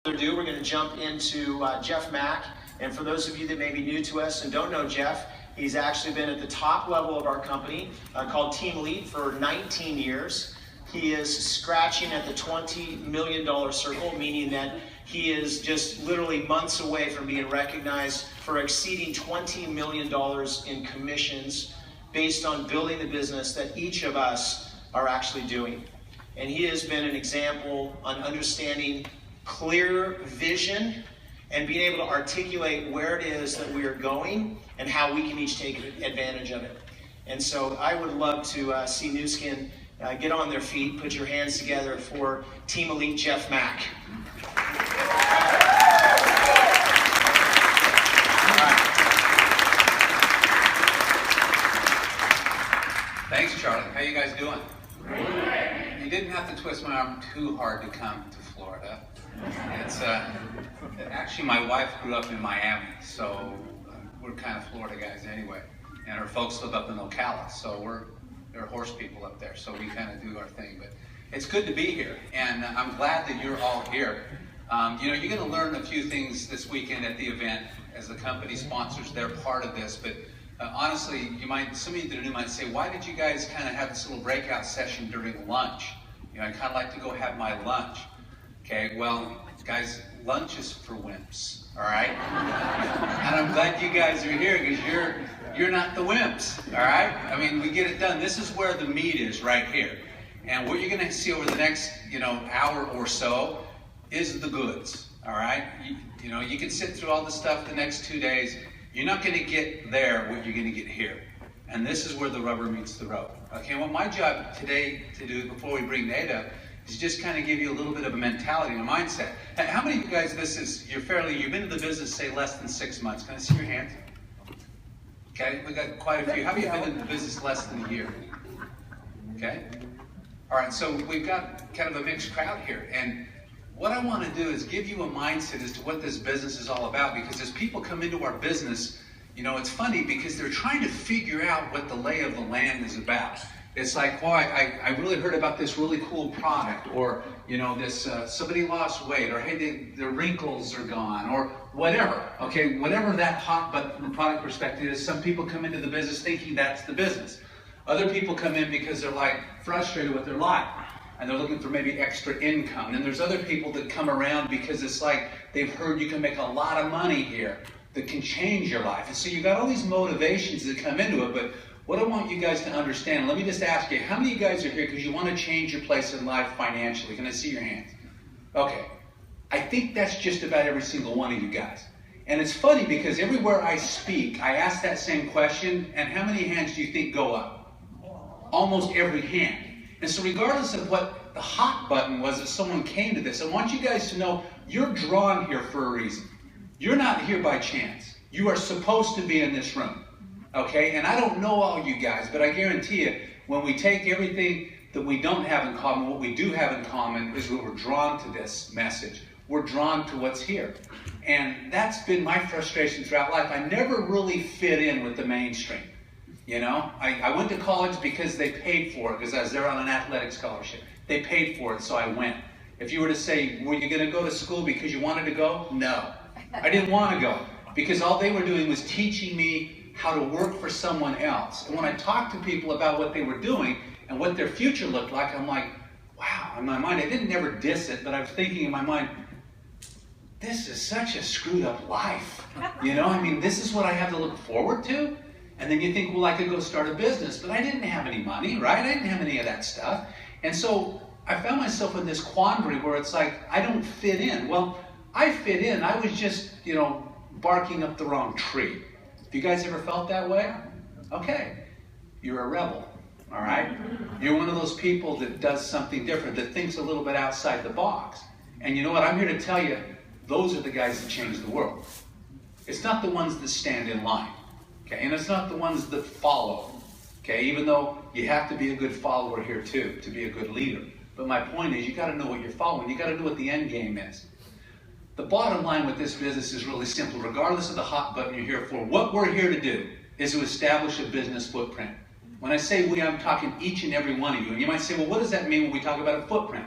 Further ado, we're going to jump into Jeff Mack. And for those of you that may be new to us and don't know Jeff, he's actually been at the top level of our company called Team Elite for 19 years. He is scratching at the $20 million circle, meaning that he is just literally months away from being recognized for exceeding $20 million in commissions based on building the business that each of us are actually doing. And he has been an example on understanding clear vision and being able to articulate where it is that we are going and how we can each take advantage of it. And so I would love to see Nu Skin get on their feet, put your hands together for Team Elite Jeff Mack. Thanks, Charlie. How you guys doing? You didn't have to twist my arm too hard to come to Florida. It's actually, my wife grew up in Miami, so we're kind of Florida guys anyway. And her folks live up in Ocala, so they're horse people up there, so we kind of do our thing. But it's good to be here, and I'm glad that you're all here. You're going to learn a few things this weekend at the event as the company sponsors. They're part of this, but honestly, some of you that are new might say, why did you guys kind of have this little breakout session during lunch? I kind of like to go have my lunch. Okay, well, guys, lunch is for wimps, all right? And I'm glad you guys are here because you're not the wimps, all right? I mean, we get it done. This is where the meat is, right here. And what you're going to see over the next, hour or so is the goods, all right? You can sit through all the stuff the next 2 days. You're not going to get there what you're going to get here. And this is where the rubber meets the road. Okay, well, my job today to do, before we bring Nate up, is just kind of give you a little bit of a mentality and a mindset. How many of you guys, you've been in the business, say, less than 6 months? Can I see your hands? Okay, we got quite a few. How many of you have been in the business less than a year? Okay? All right, so we've got kind of a mixed crowd here. And what I want to do is give you a mindset as to what this business is all about, because as people come into our business, it's funny because they're trying to figure out what the lay of the land is about. It's like, well, I really heard about this really cool product, or, this somebody lost weight, or hey, their wrinkles are gone, or whatever. Okay, whatever that hot button product perspective is, some people come into the business thinking that's the business. Other people come in because they're frustrated with their life, and they're looking for maybe extra income. And there's other people that come around because it's like they've heard you can make a lot of money here that can change your life. And so you've got all these motivations that come into it, but what I want you guys to understand, let me just ask you, how many of you guys are here because you want to change your place in life financially? Can I see your hands? Okay. I think that's just about every single one of you guys. And it's funny because everywhere I speak, I ask that same question, and how many hands do you think go up? Almost every hand. And so regardless of what the hot button was if someone came to this, I want you guys to know you're drawn here for a reason. You're not here by chance. You are supposed to be in this room. Okay, and I don't know all you guys, but I guarantee you, when we take everything that we don't have in common, what we do have in common is we're drawn to this message. We're drawn to what's here. And that's been my frustration throughout life. I never really fit in with the mainstream. I went to college because they paid for it, because I was there on an athletic scholarship. They paid for it, so I went. If you were to say, were you going to go to school because you wanted to go? No. I didn't want to go, because all they were doing was teaching me how to work for someone else. And when I talked to people about what they were doing and what their future looked like, I'm like, wow, in my mind, I didn't never diss it, but I was thinking in my mind, this is such a screwed up life. This is what I have to look forward to? And then you think, well, I could go start a business, but I didn't have any money, right? I didn't have any of that stuff. And so I found myself in this quandary where it's like, I don't fit in. Well, I fit in. I was just, barking up the wrong tree. Have you guys ever felt that way? Okay. You're a rebel, all right? You're one of those people that does something different, that thinks a little bit outside the box. And you know what? I'm here to tell you, those are the guys that change the world. It's not the ones that stand in line, okay? And it's not the ones that follow, okay? Even though you have to be a good follower here too, to be a good leader. But my point is, you got to know what you're following. You got to know what the end game is. The bottom line with this business is really simple. Regardless of the hot button you're here for, what we're here to do is to establish a business footprint. When I say we, I'm talking each and every one of you. And you might say, well, what does that mean when we talk about a footprint?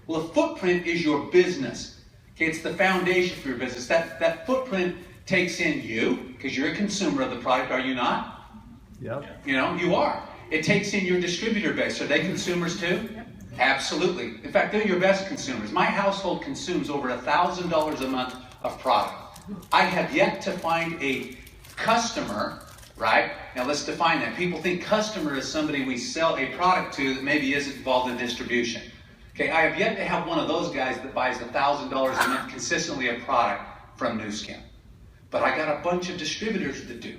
Well, a footprint is your business. Okay, it's the foundation for your business. That footprint takes in you, because you're a consumer of the product, are you not? Yep. You know, you are. It takes in your distributor base. Are they consumers too? Absolutely. In fact, they're your best consumers. My household consumes over $1,000 a month of product. I have yet to find a customer, right? Now let's define that. People think customer is somebody we sell a product to that maybe isn't involved in distribution. Okay, I have yet to have one of those guys that buys $1,000 a month consistently a product from Nu Skin. But I got a bunch of distributors that do.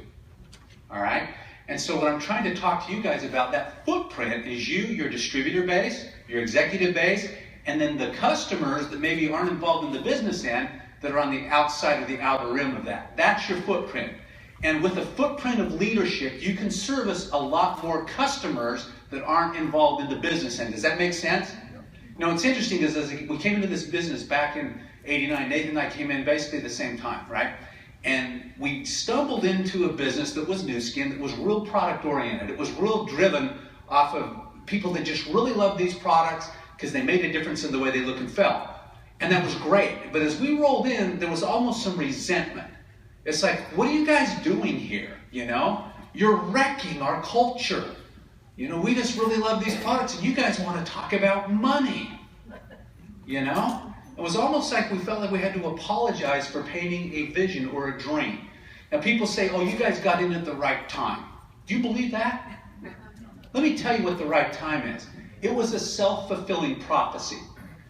All right? And so what I'm trying to talk to you guys about, that footprint is you, your distributor base, your executive base, and then the customers that maybe aren't involved in the business end that are on the outside of the outer rim of that. That's your footprint. And with a footprint of leadership, you can service a lot more customers that aren't involved in the business end. Does that make sense? Now, what's interesting is as we came into this business back in '89, Nathan and I came in basically at the same time, right? And we stumbled into a business that was Nu Skin, that was real product oriented. It was real driven off of people that just really loved these products because they made a difference in the way they look and felt. And that was great. But as we rolled in, there was almost some resentment. It's like, what are you guys doing here? You know, you're wrecking our culture. You know, we just really love these products and you guys want to talk about money. You know? It was almost like we felt like we had to apologize for painting a vision or a dream. Now people say, oh, you guys got in at the right time. Do you believe that? Let me tell you what the right time is. It was a self-fulfilling prophecy.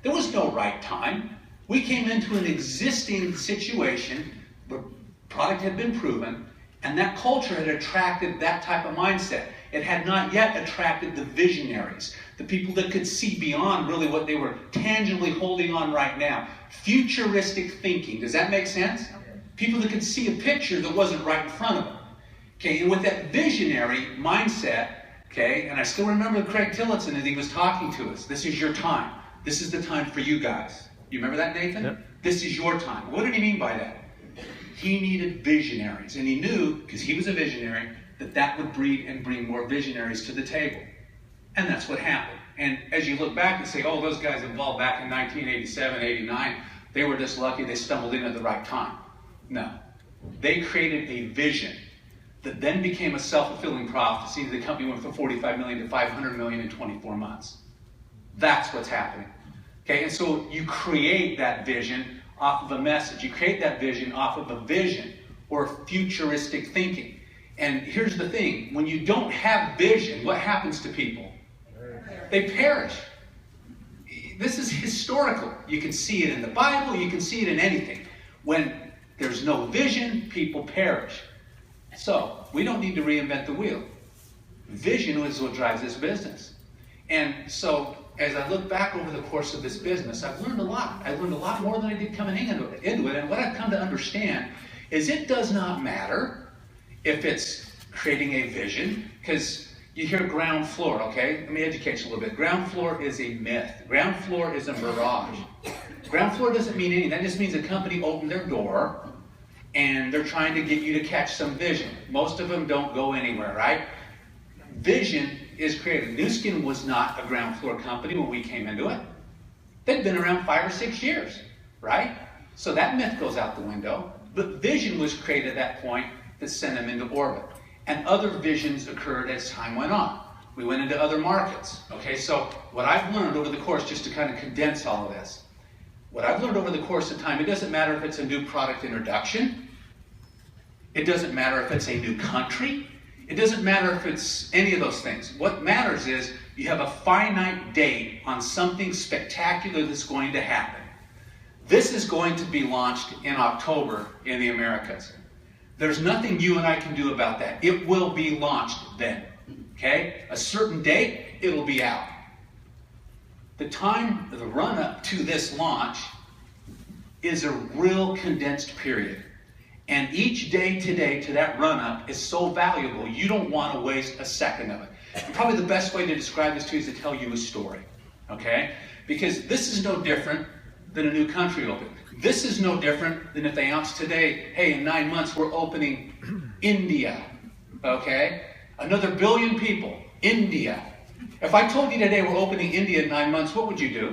There was no right time. We came into an existing situation where product had been proven, and that culture had attracted that type of mindset. It had not yet attracted the visionaries, the people that could see beyond really what they were tangibly holding on right now. Futuristic thinking. Does that make sense? People that could see a picture that wasn't right in front of them. Okay, and with that visionary mindset, okay, and I still remember Craig Tillotson as he was talking to us. This is your time. This is the time for you guys. You remember that, Nathan? Yep. This is your time. What did he mean by that? He needed visionaries, and he knew, because he was a visionary, that that would breed and bring more visionaries to the table. And that's what happened. And as you look back and say, oh, those guys involved back in 1987, 89, they were just lucky they stumbled in at the right time. No. They created a vision that then became a self-fulfilling prophecy. The company went from 45 million to 500 million in 24 months. That's what's happening. Okay, and so you create that vision off of a message. You create that vision off of a vision or futuristic thinking. And here's the thing, when you don't have vision, what happens to people? They perish. This is historical. You can see it in the Bible, you can see it in anything. When there's no vision, people perish. So, we don't need to reinvent the wheel. Vision is what drives this business. And so, as I look back over the course of this business, I've learned a lot. I learned a lot more than I did coming into it. And what I've come to understand is it does not matter if it's creating a vision, because you hear ground floor, okay? Let me educate you a little bit. Ground floor is a myth. Ground floor is a mirage. Ground floor doesn't mean anything. That just means a company opened their door and they're trying to get you to catch some vision. Most of them don't go anywhere, right? Vision is created. Nu Skin was not a ground floor company when we came into it. They'd been around 5 or 6 years, right? So that myth goes out the window. But vision was created at that point that sent them into orbit. And other visions occurred as time went on. We went into other markets. Okay, so what I've learned over the course, just to kind of condense all of this, what I've learned over the course of time, it doesn't matter if it's a new product introduction. It doesn't matter if it's a new country. It doesn't matter if it's any of those things. What matters is you have a finite date on something spectacular that's going to happen. This is going to be launched in October in the Americas. There's nothing you and I can do about that. It will be launched then. Okay? A certain date, it'll be out. The time, the run-up to this launch is a real condensed period. And each day today to that run-up is so valuable, you don't want to waste a second of it. And probably the best way to describe this to you is to tell you a story. Okay? Because this is no different than a new country opening. This is no different than if they announced today, hey, in 9 months we're opening India. Okay? Another 1 billion people. India. If I told you today we're opening India in 9 months, what would you do?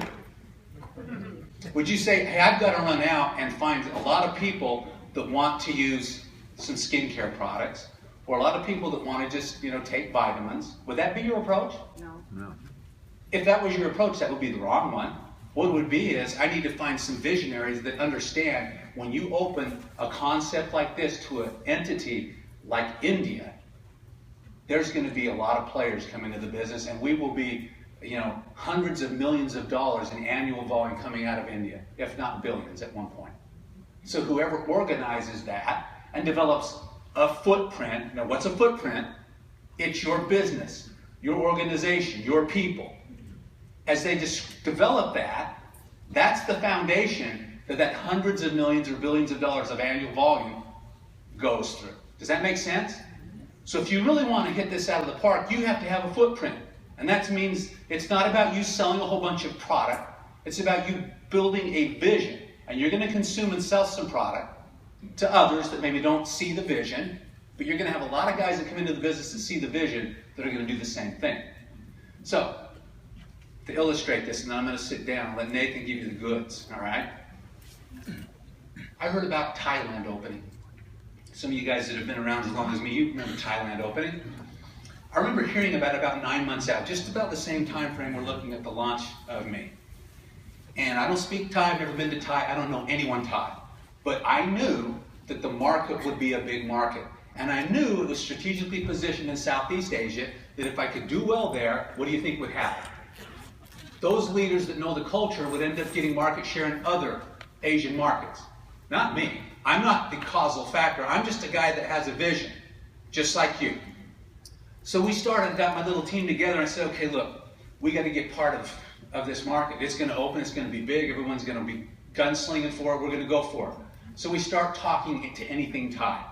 Would you say, hey, I've got to run out and find a lot of people that want to use some skincare products, or a lot of people that want to just, take vitamins? Would that be your approach? No. If that was your approach, that would be the wrong one. What it would be is, I need to find some visionaries that understand when you open a concept like this to an entity like India, there's going to be a lot of players coming into the business, and we will be, hundreds of millions of dollars in annual volume coming out of India, if not billions at one point. So whoever organizes that and develops a footprint, now what's a footprint? It's your business, your organization, your people. As they just develop that, that's the foundation that hundreds of millions or billions of dollars of annual volume goes through. Does that make sense? So if you really want to hit this out of the park, you have to have a footprint. And that means it's not about you selling a whole bunch of product. It's about you building a vision. And you're going to consume and sell some product to others that maybe don't see the vision, but you're going to have a lot of guys that come into the business that see the vision that are going to do the same thing. So, to illustrate this, and then I'm going to sit down and let Nathan give you the goods, all right? I heard about Thailand opening. Some of you guys that have been around as long as me, you remember Thailand opening. I remember hearing about it about 9 months out, just about the same time frame we're looking at the launch of me. And I don't speak Thai, I've never been to Thai, I don't know anyone Thai. But I knew that the market would be a big market. And I knew it was strategically positioned in Southeast Asia, that if I could do well there, what do you think would happen? Those leaders that know the culture would end up getting market share in other Asian markets. Not me. I'm not the causal factor. I'm just a guy that has a vision, just like you. So we got my little team together, and I said, okay, look, we got to get part of this market. It's going to open, it's going to be big, everyone's going to be gunslinging for it, we're going to go for it. So we start talking to anything Thai.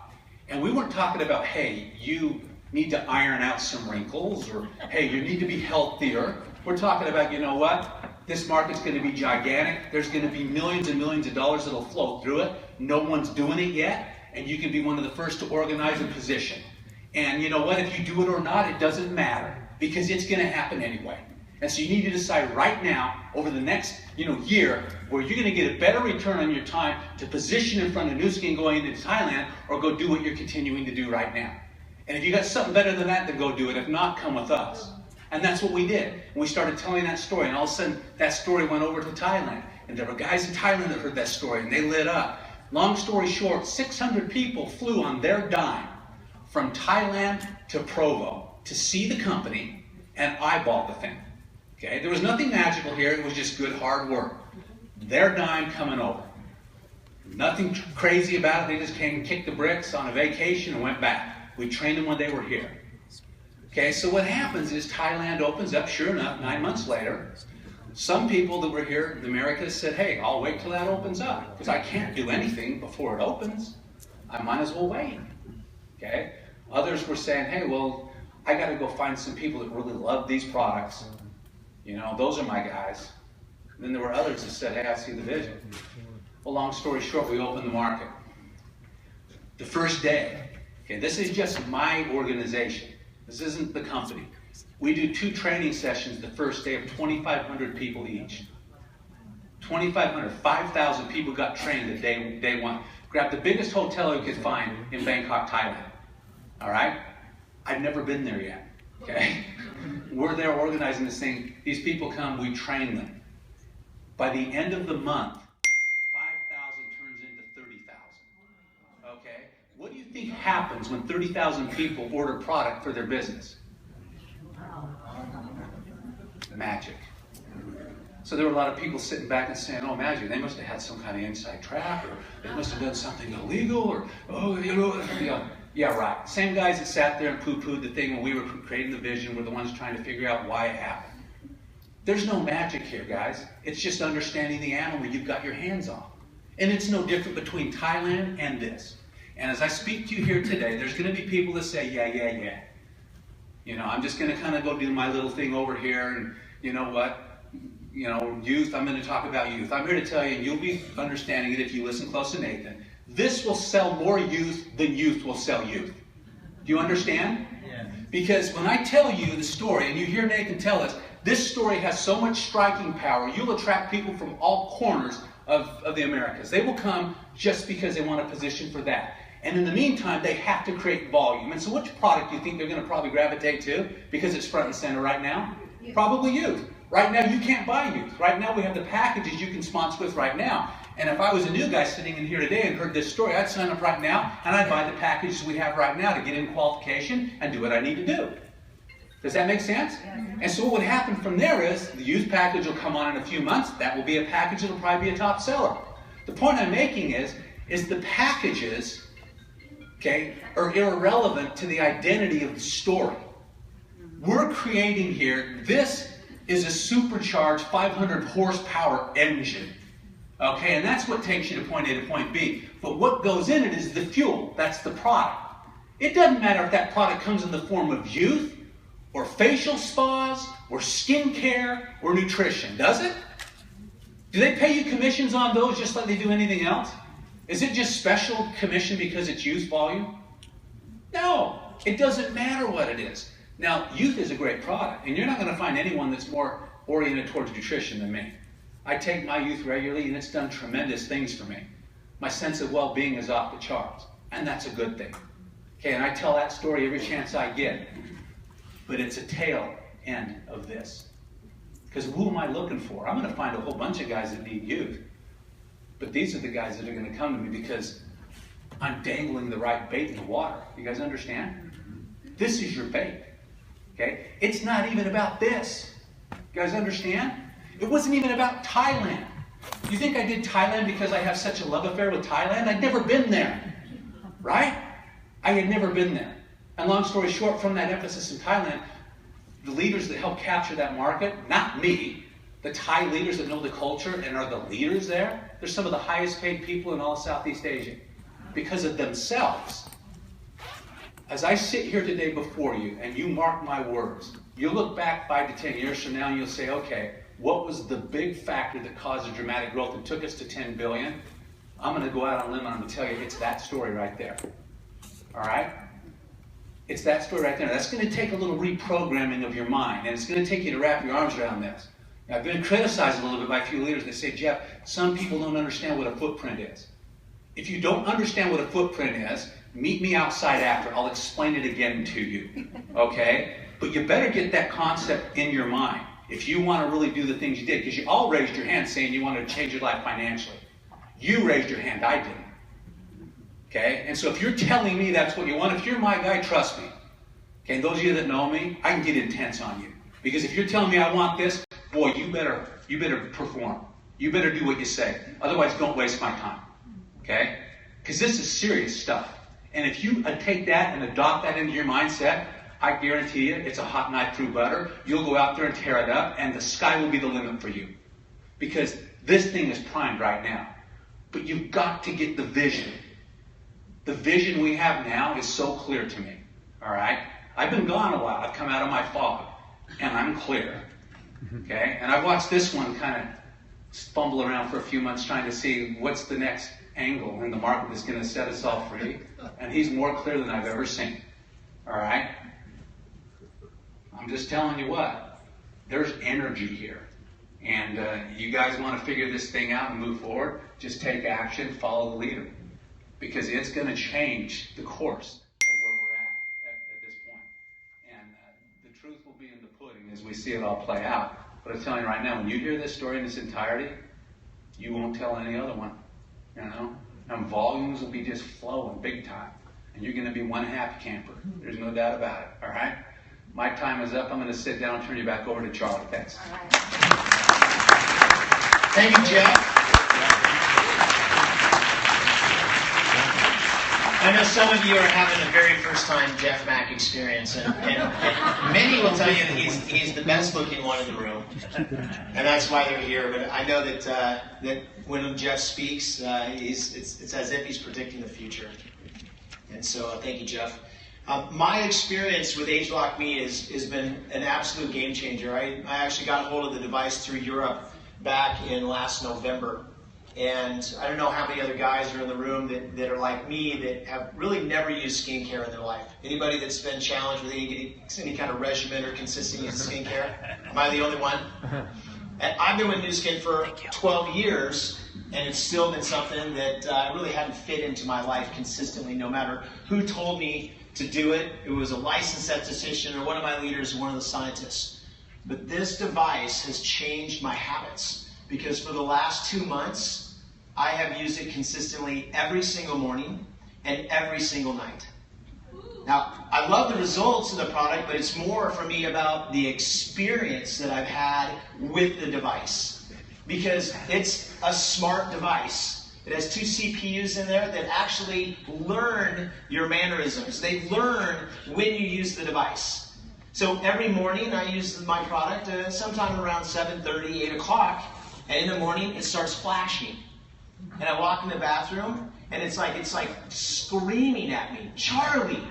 And we weren't talking about, hey, you need to iron out some wrinkles, or hey, you need to be healthier. We're talking about, you know what? This market's going to be gigantic. There's going to be millions and millions of dollars that'll flow through it. No one's doing it yet, and you can be one of the first to organize a position. And you know what? If you do it or not, it doesn't matter, because it's going to happen anyway. And so you need to decide right now, over the next year, where you're going to get a better return on your time to position in front of Nu Skin going into Thailand, or go do what you're continuing to do right now. And if you got something better than that, then go do it. If not, come with us. And that's what we did. And we started telling that story, and all of a sudden, that story went over to Thailand. And there were guys in Thailand that heard that story, and they lit up. Long story short, 600 people flew on their dime from Thailand to Provo to see the company and eyeball the thing. Okay? There was nothing magical here. It was just good, hard work. Their dime coming over. Nothing crazy about it. They just came and kicked the bricks on a vacation and went back. We trained them when they were here. Okay, so what happens is Thailand opens up, sure enough, 9 months later. Some people that were here in America said, hey, I'll wait till that opens up, because I can't do anything before it opens. I might as well wait. Okay? Others were saying, hey, well, I got to go find some people that really love these products. Those are my guys. And then there were others that said, hey, I see the vision. Well, long story short, we opened the market. The first day, okay, this is just my organization. This isn't the company. We do 2 training sessions the first day of 2,500 people each. 2,500, 5,000 people got trained the day one. Grab the biggest hotel you could find in Bangkok, Thailand. All right? I've never been there yet. Okay? We're there organizing this thing. These people come, we train them. By the end of the month, 5,000 turns into 30,000. Okay? What do you think happens when 30,000 people order product for their business? Magic. So there were a lot of people sitting back and saying, oh, magic, they must have had some kind of inside track, or they must have done something illegal, or, yeah, right. Same guys that sat there and poo-pooed the thing when we were creating the vision were the ones trying to figure out why it happened. There's no magic here, guys. It's just understanding the animal you've got your hands on. And it's no different between Thailand and this. And as I speak to you here today, there's going to be people that say, yeah. I'm just going to kind of go do my little thing over here, and you know what? Youth, I'm going to talk about youth. I'm here to tell you, and you'll be understanding it if you listen close to Nathan, this will sell more youth than youth will sell youth. Do you understand? Yeah. Because when I tell you the story, and you hear Nathan tell us, This story has so much striking power, you'll attract people from all corners of the Americas. They will come just because they want a position for that. And in the meantime, they have to create volume. And so which product do you think they're going to probably gravitate to because it's front and center right now? Probably youth. Right now, you can't buy youth. Right now, we have the packages you can sponsor with right now. And if I was a new guy sitting in here today and heard this story, I'd sign up right now and I'd buy the packages we have right now to get in qualification and do what I need to do. Does that make sense? And so what would happen from there is the youth package will come on in a few months. That will be a package that will probably be a top seller. The point I'm making is the packages, okay, are irrelevant to the identity of the story. We're creating here, this is a supercharged 500 horsepower engine. Okay, and that's what takes you to point A to point B. But what goes in it is the fuel. That's the product. It doesn't matter if that product comes in the form of youth, or facial spas, or skincare, or nutrition, does it? Do they pay you commissions on those just like they do anything else? Is it just special commission because it's youth volume? No, it doesn't matter what it is. Now, youth is a great product, and you're not going to find anyone that's more oriented towards nutrition than me. I take my youth regularly, and it's done tremendous things for me. My sense of well-being is off the charts, and that's a good thing. Okay, and I tell that story every chance I get. But it's a tail end of this. Because who am I looking for? I'm going to find a whole bunch of guys that need youth. But these are the guys that are going to come to me because I'm dangling the right bait in the water. You guys understand? This is your bait. Okay? It's not even about this. You guys understand? It wasn't even about Thailand. You think I did Thailand because I have such a love affair with Thailand? I'd never been there. Right? I had never been there. And long story short, from that emphasis in Thailand, the leaders that helped capture that market, not me, the Thai leaders that know the culture and are the leaders there, they're some of the highest paid people in all of Southeast Asia because of themselves. As I sit here today before you and you mark my words, you'll look back 5 to 10 years from now and you'll say, okay, what was the big factor that caused the dramatic growth and took us to 10 billion? I'm going to go out on a limb and I'm going to tell you it's that story right there. All right? It's that story right there. That's going to take a little reprogramming of your mind, and it's going to take you to wrap your arms around this. Now, I've been criticized a little bit by a few leaders that say, Jeff, some people don't understand what a footprint is. If you don't understand what a footprint is, meet me outside after. I'll explain it again to you. Okay? But you better get that concept in your mind if you want to really do the things you did, because you all raised your hand saying you wanted to change your life financially. You raised your hand. I didn't. Okay? And so if you're telling me that's what you want, if you're my guy, trust me. Okay, and those of you that know me, I can get intense on you. Because if you're telling me I want this, boy, you better perform. You better do what you say. Otherwise, don't waste my time. Okay? Because this is serious stuff. And if you take that and adopt that into your mindset, I guarantee you, it's a hot knife through butter. You'll go out there and tear it up, and the sky will be the limit for you. Because this thing is primed right now. But you've got to get the vision. The vision we have now is so clear to me, all right? I've been gone a while. I've come out of my fog, and I'm clear, okay? And I've watched this one kind of fumble around for a few months trying to see what's the next angle in the market that's going to set us all free, and he's more clear than I've ever seen, all right? I'm just telling you what, there's energy here, and you guys want to figure this thing out and move forward, just take action, follow the leader. Because it's going to change the course of where we're at this point. And the truth will be in the pudding as we see it all play out. But I'm telling you right now, when you hear this story in its entirety, you won't tell any other one. You know? And volumes will be just flowing big time. And you're going to be one happy camper. There's no doubt about it. All right? My time is up. I'm going to sit down and turn you back over to Charlie. Thanks. All right. Thank you, Jeff. I know some of you are having the very first time Jeff Mack experience, and many will tell you that he's the best looking one in the room, and that's why they're here. But I know that when Jeff speaks, it's as if he's predicting the future. And so thank you, Jeff. My experience with ageLock Me has been an absolute game changer. I actually got a hold of the device through Europe back in last November. And I don't know how many other guys are in the room that are like me that have really never used skincare in their life. Anybody that's been challenged with any kind of regimen or consistency in skincare? Am I the only one? And I've been with Nu Skin for 12 years, and it's still been something that really hadn't fit into my life consistently, no matter who told me to do it. It was a licensed esthetician or one of my leaders or one of the scientists. But this device has changed my habits, because for the last 2 months, I have used it consistently every single morning and every single night. Now, I love the results of the product, but it's more for me about the experience that I've had with the device. Because it's a smart device. It has 2 CPUs in there that actually learn your mannerisms. They learn when you use the device. So every morning I use my product sometime around 7:30, 8 o'clock, and in the morning it starts flashing. And I walk in the bathroom, and it's like screaming at me, "Charlie,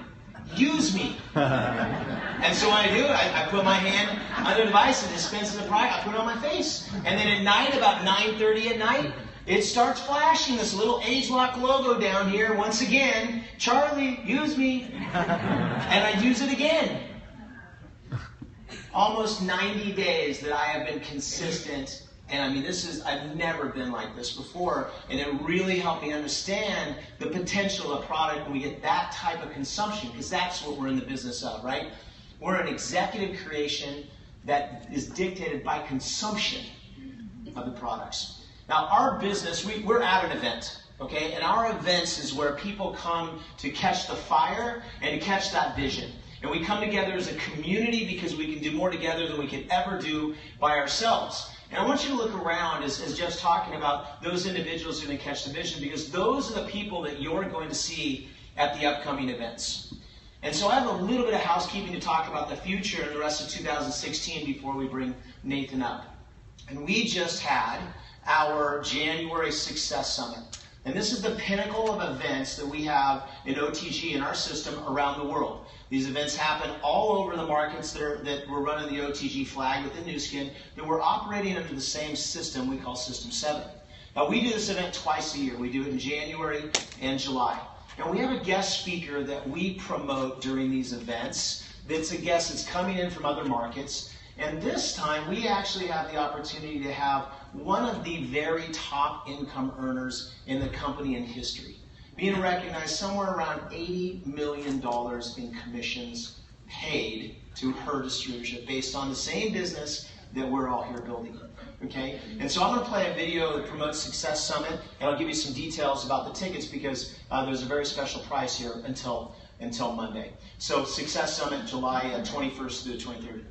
use me." And so when I do it, I put my hand on the device and dispense the product. I put it on my face. And then at night, about 9:30 at night, it starts flashing this little age-lock logo down here. Once again, "Charlie, use me." And I use it again. Almost 90 days that I have been consistent. And I mean, I've never been like this before, and it really helped me understand the potential of a product when we get that type of consumption, because that's what we're in the business of, right? We're an executive creation that is dictated by consumption of the products. Now, our business, we're at an event, okay? And our events is where people come to catch the fire and to catch that vision. And we come together as a community because we can do more together than we could ever do by ourselves. And I want you to look around as Jeff's talking about those individuals who can catch the vision, because those are the people that you're going to see at the upcoming events. And so I have a little bit of housekeeping to talk about the future and the rest of 2016 before we bring Nathan up. And we just had our January Success Summit. And this is the pinnacle of events that we have in OTG in our system around the world. These events happen all over the markets that we're running the OTG flag within Nu Skin, that we're operating under the same system we call System 7. Now, we do this event twice a year. We do it in January and July. And we have a guest speaker that we promote during these events. That's a guest that's coming in from other markets. And this time, we actually have the opportunity to have one of the very top income earners in the company in history, being recognized somewhere around $80 million in commissions paid to her distributorship based on the same business that we're all here building. Okay? And so I'm going to play a video that promotes Success Summit, and I'll give you some details about the tickets, because there's a very special price here until Monday. So Success Summit, July 21st through the 23rd.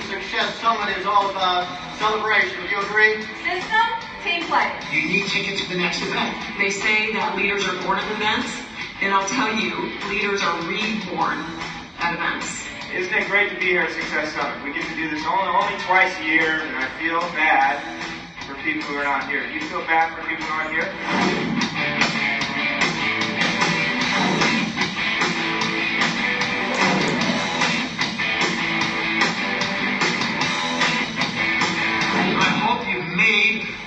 Success Summit is all about celebration. Would you agree? System, team play. You need tickets to the next event. They say that leaders are born at events, and I'll tell you, leaders are reborn at events. Isn't it great to be here at Success Summit? We get to do this only twice a year, and I feel bad for people who are not here. Do you feel bad for people who aren't here?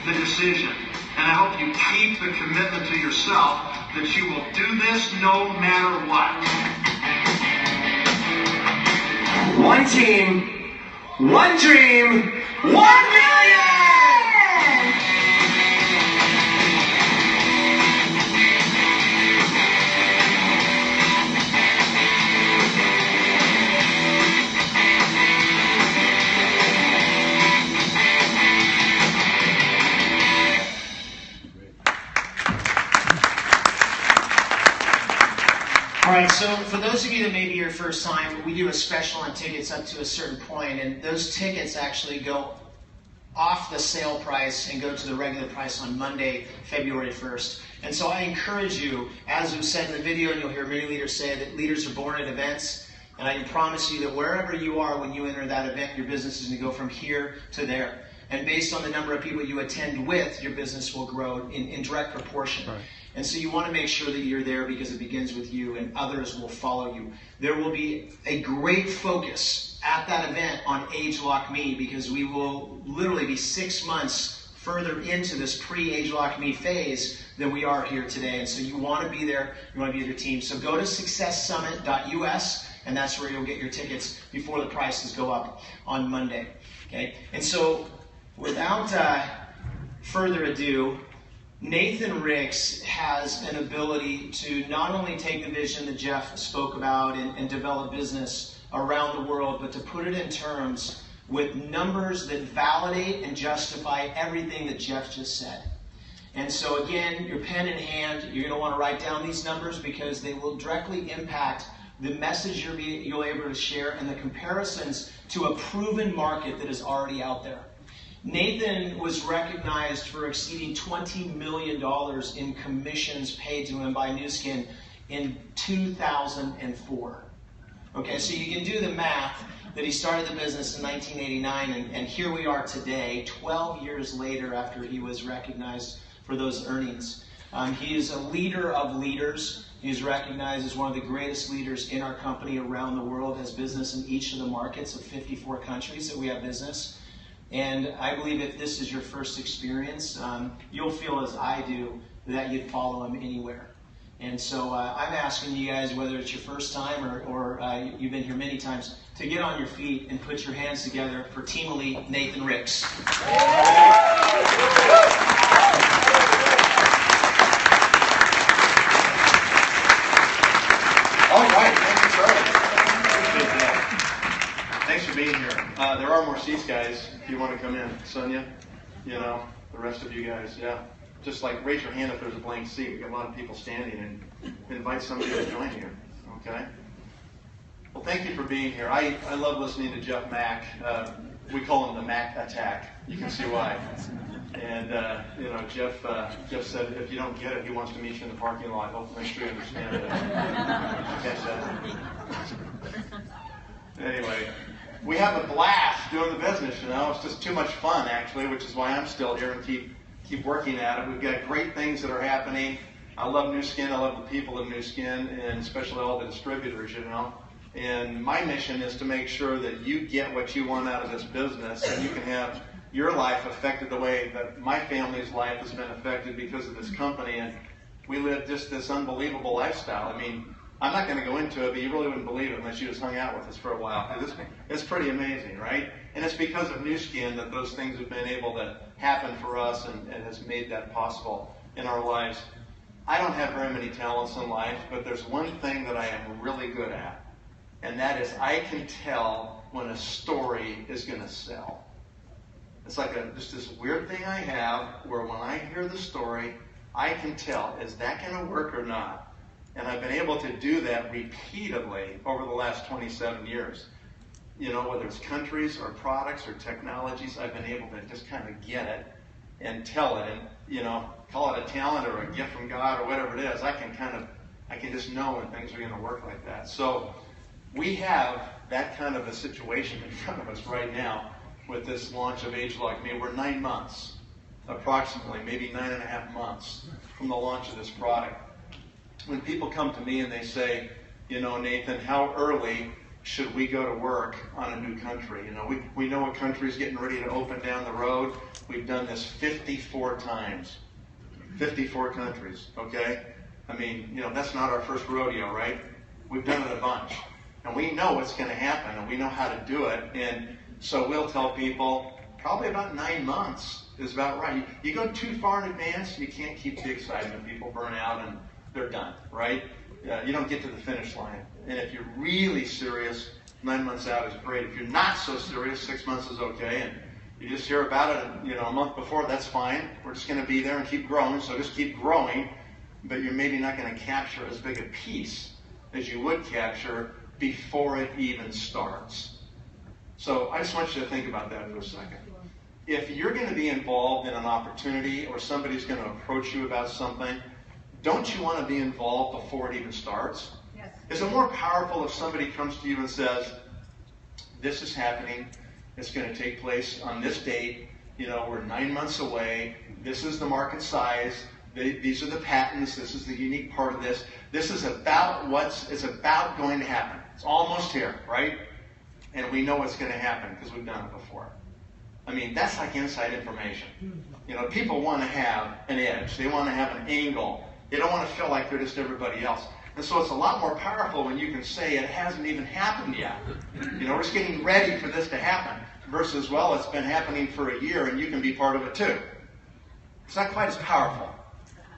The decision, and I hope you keep the commitment to yourself that you will do this no matter what. One team, one dream, 1 million! All right, so for those of you that may be your first time, we do a special on tickets up to a certain point, and those tickets actually go off the sale price and go to the regular price on Monday, February 1st. And so I encourage you, as we've said in the video, and you'll hear many leaders say that leaders are born at events, And I can promise you that wherever you are when you enter that event, your business is going to go from here to there. And based on the number of people you attend with, your business will grow in direct proportion. Right. And so you want to make sure that you're there because it begins with you and others will follow you. There will be a great focus at that event on AgeLock Me because we will literally be 6 months further into this pre-AgeLock Me phase than we are here today. And so you want to be there. You want to be with your team. So go to successsummit.us and that's where you'll get your tickets before the prices go up on Monday. Okay? And so without further ado, Nathan Ricks has an ability to not only take the vision that Jeff spoke about and develop business around the world, but to put it in terms with numbers that validate and justify everything that Jeff just said. And so again, your pen in hand, you're going to want to write down these numbers because they will directly impact the message you'll be able to share and the comparisons to a proven market that is already out there. Nathan was recognized for exceeding $20 million in commissions paid to him by Nu Skin in 2004. Okay, so you can do the math that he started the business in 1989, and here we are today, 12 years later after he was recognized for those earnings. He is a leader of leaders. He is recognized as one of the greatest leaders in our company around the world, has business in each of the markets of 54 countries that we have business. And I believe if this is your first experience, you'll feel as I do that you'd follow him anywhere. And so I'm asking you guys, whether it's your first time or you've been here many times, to get on your feet and put your hands together for Team Elite Nathan Ricks. All right, thank you, Charlie. Appreciate that. Thanks for being here. There are more seats, guys, if you want to come in. Sonia, the rest of you guys, yeah. Just like raise your hand if there's a blank seat. We've got a lot of people standing, and invite somebody to join you, okay? Well, thank you for being here. I love listening to Jeff Mack. We call him the Mack Attack. You can see why. And, Jeff said if you don't get it, he wants to meet you in the parking lot. Hope make sure you understand it. Catch that? Anyway, we have a blast doing the business, It's just too much fun, actually, which is why I'm still here and keep working at it. We've got great things that are happening. I love Nu Skin. I love the people of Nu Skin, and especially all the distributors, And my mission is to make sure that you get what you want out of this business, and you can have your life affected the way that my family's life has been affected because of this company. And we live just this unbelievable lifestyle. I mean, I'm not going to go into it, but you really wouldn't believe it unless you just hung out with us for a while. It's pretty amazing, right? And it's because of Nu Skin that those things have been able to happen for us and has made that possible in our lives. I don't have very many talents in life, but there's one thing that I am really good at, and that is I can tell when a story is going to sell. It's like just this weird thing I have where when I hear the story, I can tell, is that going to work or not? And I've been able to do that repeatedly over the last 27 years. Whether it's countries or products or technologies, I've been able to just kind of get it and tell it and, call it a talent or a gift from God or whatever it is. I can just know when things are going to work like that. So we have that kind of a situation in front of us right now with this launch of AgeLock Me. We're 9 months, approximately, maybe 9.5 months from the launch of this product. When people come to me and they say, Nathan, how early should we go to work on a new country? We know a country's getting ready to open down the road. We've done this 54 times. 54 countries, okay? I mean, that's not our first rodeo, right? We've done it a bunch. And we know what's going to happen, and we know how to do it. And so we'll tell people probably about 9 months is about right. You go too far in advance, you can't keep the excitement. People burn out and they're done, right? You don't get to the finish line. And if you're really serious, 9 months out is great. If you're not so serious, 6 months is okay. And you just hear about it, a month before, that's fine. We're just going to be there and keep growing. So just keep growing, but you're maybe not going to capture as big a piece as you would capture before it even starts. So I just want you to think about that for a second. If you're going to be involved in an opportunity or somebody's going to approach you about something, don't you want to be involved before it even starts? Yes. Is it more powerful if somebody comes to you and says, this is happening, it's going to take place on this date, we're 9 months away, this is the market size, these are the patents, this is the unique part of this, this is about it's about going to happen. It's almost here, right? And we know what's going to happen because we've done it before. I mean, that's like inside information. People want to have an edge. They want to have an angle. They don't want to feel like they're just everybody else. And so it's a lot more powerful when you can say it hasn't even happened yet. We're just getting ready for this to happen versus, well, it's been happening for a year and you can be part of it too. It's not quite as powerful.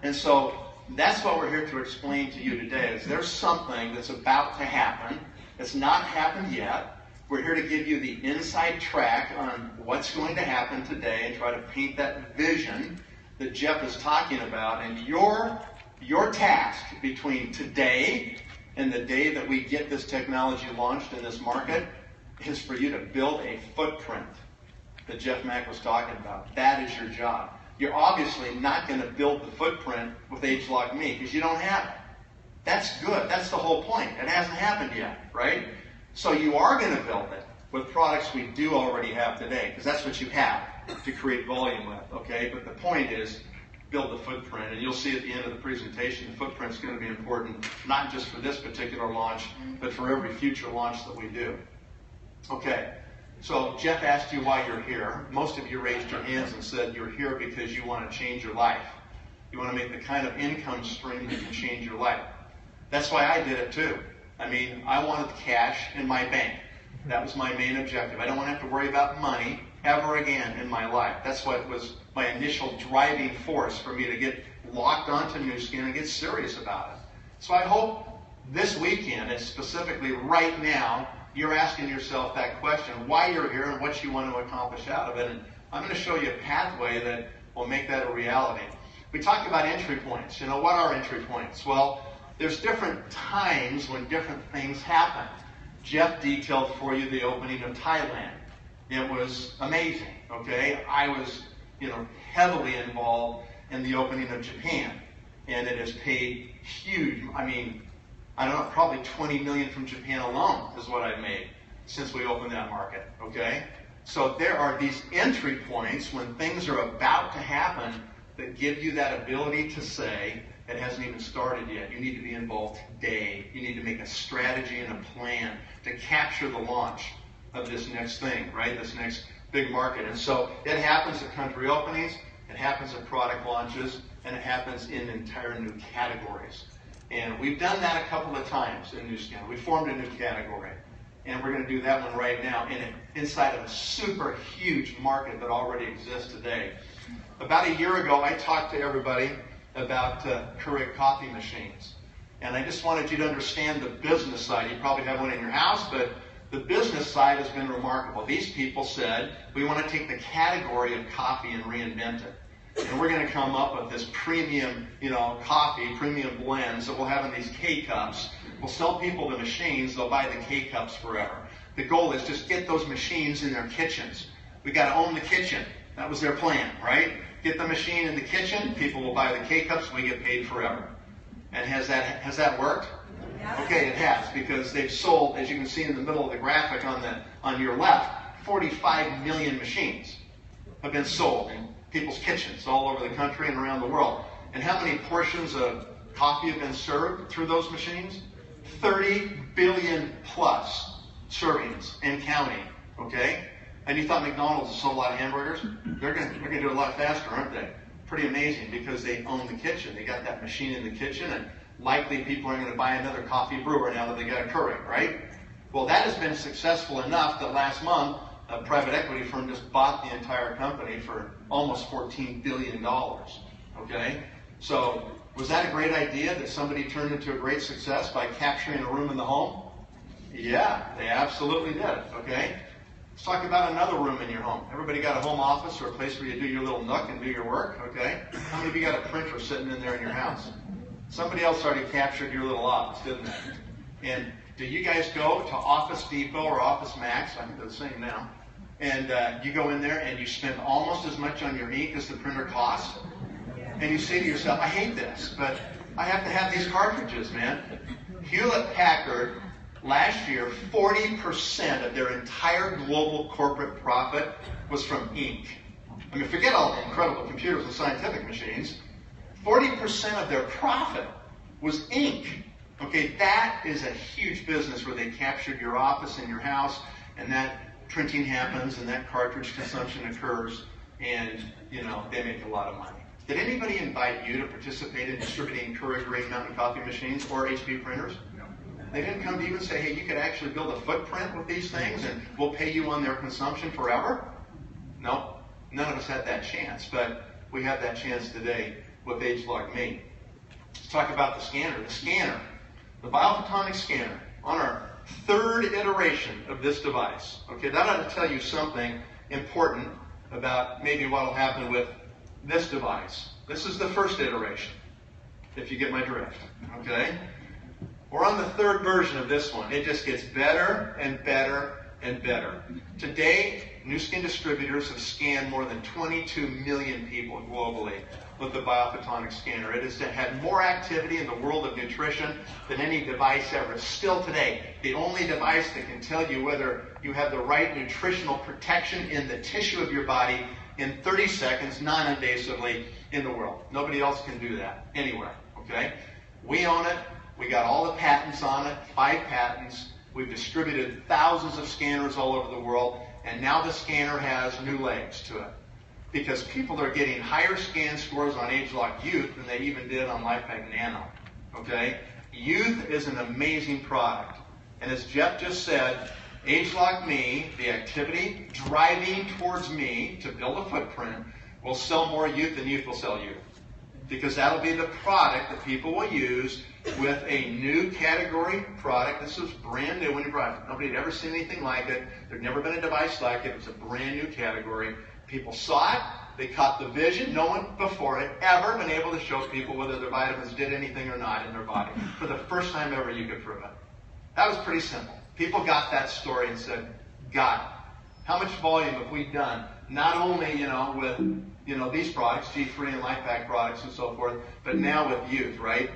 And so that's what we're here to explain to you today is there's something that's about to happen. It's not happened yet. We're here to give you the inside track on what's going to happen today and try to paint that vision that Jeff is talking about. And your task between today and the day that we get this technology launched in this market is for you to build a footprint that Jeff Mack was talking about. That is your job. You're obviously not going to build the footprint with ageLock Me because you don't have it. That's good. That's the whole point. It hasn't happened yet, right? So you are going to build it with products we do already have today because that's what you have to create volume with, okay? But the point is build the footprint, and you'll see at the end of the presentation the footprint's going to be important not just for this particular launch, but for every future launch that we do. Okay, so Jeff asked you why you're here. Most of you raised your hands and said you're here because you want to change your life. You want to make the kind of income stream that can change your life. That's why I did it too. I mean, I wanted cash in my bank. That was my main objective. I don't want to have to worry about money ever again in my life. That's what was my initial driving force for me to get locked onto Nu Skin and get serious about it. So I hope this weekend, and specifically right now, you're asking yourself that question, why you're here and what you want to accomplish out of it. And I'm going to show you a pathway that will make that a reality. We talked about entry points. What are entry points? Well, there's different times when different things happen. Jeff detailed for you the opening of Thailand. It was amazing, okay? I was, heavily involved in the opening of Japan. And it has paid huge, I don't know, probably 20 million from Japan alone is what I've made since we opened that market, okay? So there are these entry points when things are about to happen that give you that ability to say, it hasn't even started yet. You need to be involved today. You need to make a strategy and a plan to capture the launch of this next thing, right? This next big market. And so it happens at country openings, it happens at product launches, and it happens in entire new categories. And we've done that a couple of times in Nu Skin. We formed a new category. And we're going to do that one right now inside of a super huge market that already exists today. About a year ago, I talked to everybody about Keurig coffee machines. And I just wanted you to understand the business side. You probably have one in your house, but the business side has been remarkable. These people said, we want to take the category of coffee and reinvent it. And we're going to come up with this premium, coffee, premium blends that we'll have in these K-Cups. We'll sell people the machines. They'll buy the K-Cups forever. The goal is just get those machines in their kitchens. We got to own the kitchen. That was their plan, right? Get the machine in the kitchen. People will buy the K-Cups. We get paid forever. And has that worked? Okay, it has, because they've sold, as you can see in the middle of the graphic on your left, 45 million machines have been sold in people's kitchens all over the country and around the world. And how many portions of coffee have been served through those machines? 30 billion plus servings and counting, okay? And you thought McDonald's sold a lot of hamburgers? They're going to do it a lot faster, aren't they? Pretty amazing, because they own the kitchen. They got that machine in the kitchen, and likely people are going to buy another coffee brewer now that they got a Keurig, right? Well, that has been successful enough that last month, a private equity firm just bought the entire company for almost $14 billion, okay? So was that a great idea that somebody turned into a great success by capturing a room in the home? Yeah, they absolutely did, okay? Let's talk about another room in your home. Everybody got a home office or a place where you do your little nook and do your work, okay? How many of you got a printer sitting in there in your house? Somebody else already captured your little office, didn't they? And do you guys go to Office Depot or Office Max? I think they're the same now. And you go in there and you spend almost as much on your ink as the printer costs. And you say to yourself, I hate this, but I have to have these cartridges, man. Hewlett-Packard, last year, 40% of their entire global corporate profit was from ink. I mean, forget all the incredible computers and scientific machines. 40% of their profit was ink. Okay, that is a huge business where they captured your office and your house, and that printing happens, and that cartridge consumption occurs, and, you know, they make a lot of money. Did anybody invite you to participate in distributing Keurig Green Mountain coffee machines or HP printers? No. They didn't come to you and say, hey, you could actually build a footprint with these things, and we'll pay you on their consumption forever? No, none of us had that chance, but we have that chance today with ageLog Me. Let's talk about the scanner. The scanner, the biophotonic scanner, on our third iteration of this device. Okay, that ought to tell you something important about maybe what will happen with this device. This is the first iteration, if you get my drift. Okay? We're on the third version of this one. It just gets better and better and better. Today, Nu Skin distributors have scanned more than 22 million people globally with the biophotonic scanner. It has had more activity in the world of nutrition than any device ever. Still today, the only device that can tell you whether you have the right nutritional protection in the tissue of your body in 30 seconds, non-invasively, in the world. Nobody else can do that anywhere, okay? We own it. We got all the patents on it, 5 patents. We've distributed thousands of scanners all over the world, and now the scanner has new legs to it. Because people are getting higher scan scores on ageLog Youth than they even did on LifePak Nano, okay? Youth is an amazing product. And as Jeff just said, ageLog Me, the activity driving towards me to build a footprint, will sell more youth than youth will sell youth. Because that'll be the product that people will use with a new category product. This was brand new when you brought it. Nobody had ever seen anything like it. There'd never been a device like it. It was a brand new category. People saw it. They caught the vision. No one before had ever been able to show people whether their vitamins did anything or not in their body. For the first time ever, you could prove it. That was pretty simple. People got that story and said, got it. How much volume have we done? Not only, with, these products, G3 and LifePak products and so forth, but now with youth, right?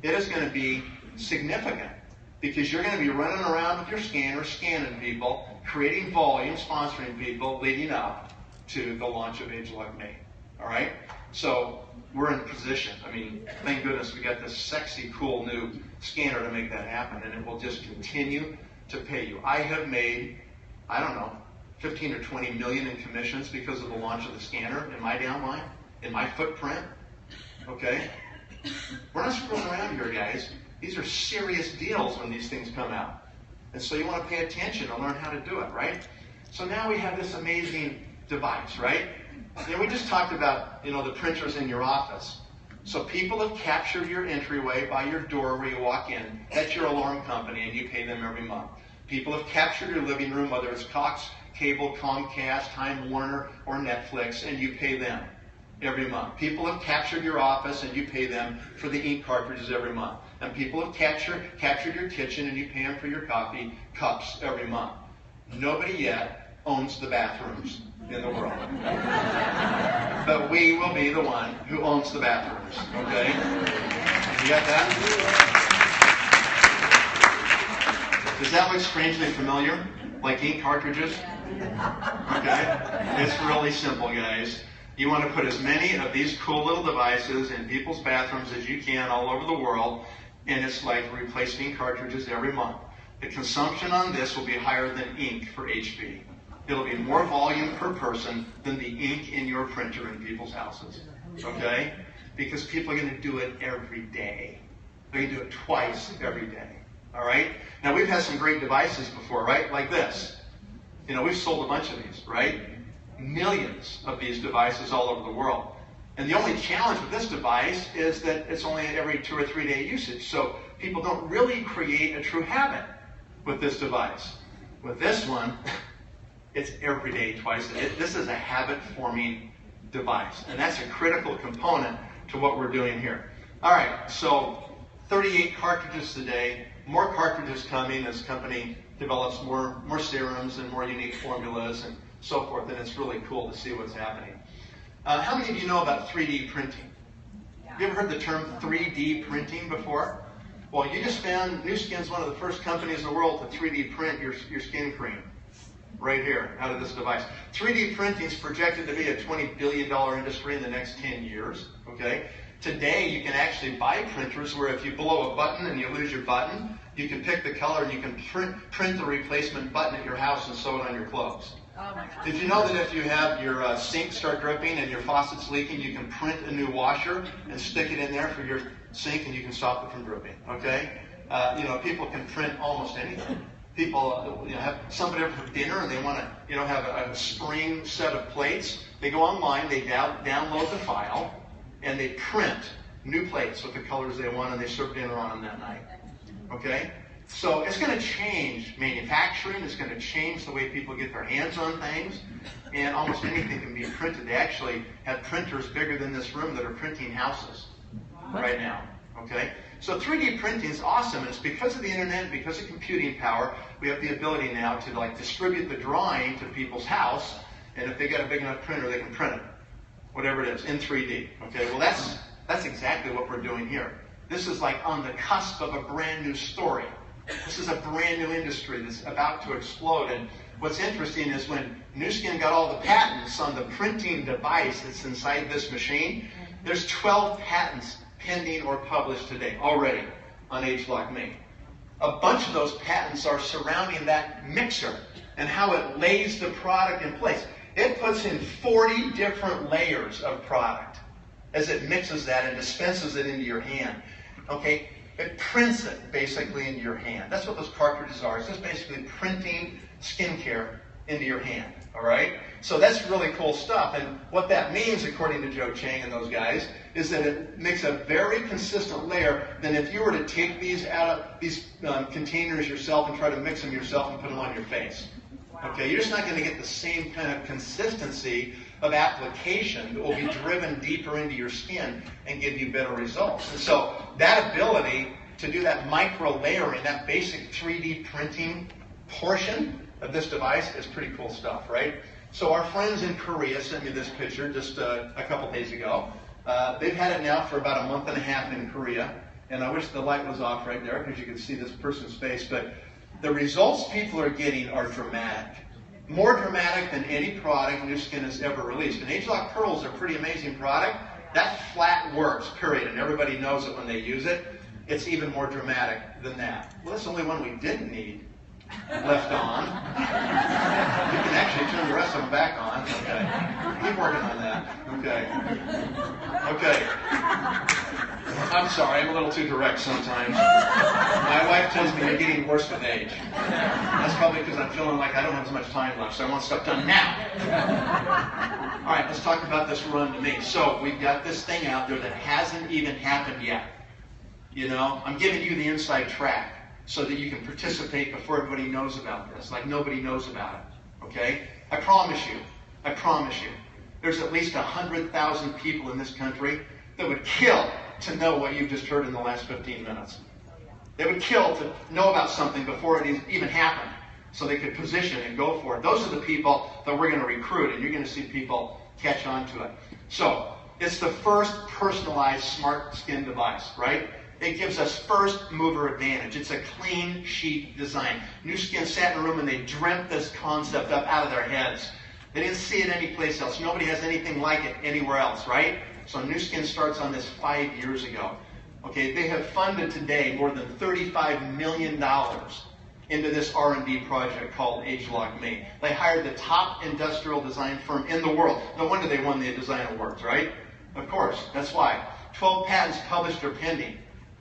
It is going to be significant because you're going to be running around with your scanner, scanning people, creating volume, sponsoring people, leading up to the launch of ageLog Me. All right? So we're in position. I mean, thank goodness we got this sexy, cool new scanner to make that happen, and it will just continue to pay you. I have made, 15 or 20 million in commissions because of the launch of the scanner in my downline, in my footprint. Okay? We're not screwing around here, guys. These are serious deals when these things come out. And so you want to pay attention and learn how to do it, right? So now we have this amazing device, right? We just talked about, the printers in your office. So people have captured your entryway by your door where you walk in. That's your alarm company, and you pay them every month. People have captured your living room, whether it's Cox Cable, Comcast, Time Warner, or Netflix, and you pay them every month. People have captured your office, and you pay them for the ink cartridges every month. And people have captured your kitchen, and you pay them for your coffee cups every month. Nobody yet owns the bathrooms in the world. But we will be the one who owns the bathrooms, okay? You got that? Does that look strangely familiar? Like ink cartridges? Okay? It's really simple, guys. You want to put as many of these cool little devices in people's bathrooms as you can all over the world, and it's like replacing cartridges every month. The consumption on this will be higher than ink for HP. It'll be more volume per person than the ink in your printer in people's houses. Okay? Because people are going to do it every day. They're going to do it twice every day. All right? Now, we've had some great devices before, right? Like this. We've sold a bunch of these, right? Millions of these devices all over the world. And the only challenge with this device is that it's only every 2 or 3 day usage. So people don't really create a true habit with this device. With this one, it's every day, twice a day. This is a habit-forming device. And that's a critical component to what we're doing here. All right, so 38 cartridges today. More cartridges coming as the company develops more serums and more unique formulas and so forth. And it's really cool to see what's happening. How many of you know about 3D printing? Yeah. You ever heard the term 3D printing before? Well, you just found Nu Skin's one of the first companies in the world to 3D print your skin cream. Right here, out of this device. 3D printing is projected to be a $20 billion industry in the next 10 years, okay? Today, you can actually buy printers where if you blow a button and you lose your button, you can pick the color and you can print the replacement button at your house and sew it on your clothes. Oh my God. Did you know that if you have your sink start dripping and your faucet's leaking, you can print a new washer and stick it in there for your sink and you can stop it from dripping, okay? People can print almost anything. People have somebody over for dinner and they want to have a spring set of plates. They go online, they download the file, and they print new plates with the colors they want, and they serve dinner on them that night. Okay? So it's going to change manufacturing. It's going to change the way people get their hands on things, and almost anything can be printed. They actually have printers bigger than this room that are printing houses right now. Okay? So 3D printing is awesome, and it's because of the internet, because of computing power, we have the ability now to distribute the drawing to people's house, and if they got a big enough printer, they can print it, whatever it is, in 3D. Okay, well that's exactly what we're doing here. This is like on the cusp of a brand new story. This is a brand new industry that's about to explode, and what's interesting is when Nu Skin got all the patents on the printing device that's inside this machine, there's 12 patents pending or published today already on ageLOC Me. A bunch of those patents are surrounding that mixer and how it lays the product in place. It puts in 40 different layers of product as it mixes that and dispenses it into your hand. Okay? It prints it basically into your hand. That's what those cartridges are. It's just basically printing skincare into your hand. All right? So that's really cool stuff. And what that means, according to Joe Chang and those guys, is that it makes a very consistent layer than if you were to take these out of these containers yourself and try to mix them yourself and put them on your face. Okay, you're just not going to get the same kind of consistency of application that will be driven deeper into your skin and give you better results. And so that ability to do that micro layering, that basic 3D printing portion of this device is pretty cool stuff, right? So our friends in Korea sent me this picture just a couple days ago. They've had it now for about a month and a half in Korea, and I wish the light was off right there because you could see this person's face, but the results people are getting are dramatic. More dramatic than any product Nu Skin has ever released. And ageLOC Pearls are a pretty amazing product. That flat works, period, and everybody knows it when they use it. It's even more dramatic than that. Well, that's the only one we didn't need left on. You can actually turn the rest of them back on. Okay. Keep working on that. Okay. Okay. I'm sorry, I'm a little too direct sometimes. My wife tells me you're getting worse with age. That's probably because I'm feeling like I don't have as much time left, so I want stuff done now. All right, let's talk about this run to me. So we've got this thing out there that hasn't even happened yet. You know, I'm giving you the inside track so that you can participate before everybody knows about this, like nobody knows about it. Okay? I promise you, there's at least 100,000 people in this country that would kill to know what you've just heard in the last 15 minutes. They would kill to know about something before it even happened so they could position and go for it. Those are the people that we're going to recruit, and you're going to see people catch on to it. So it's the first personalized smart skin device, right? It gives us first mover advantage. It's a clean sheet design. Nu Skin sat in a room and they dreamt this concept up out of their heads. They didn't see it anyplace else. Nobody has anything like it anywhere else, right? So Nu Skin starts on this 5 years ago. Okay, they have funded today more than $35 million into this R&D project called ageLOC Me. They hired the top industrial design firm in the world. No wonder they won the design awards, right? Of course, that's why. 12 patents published or pending.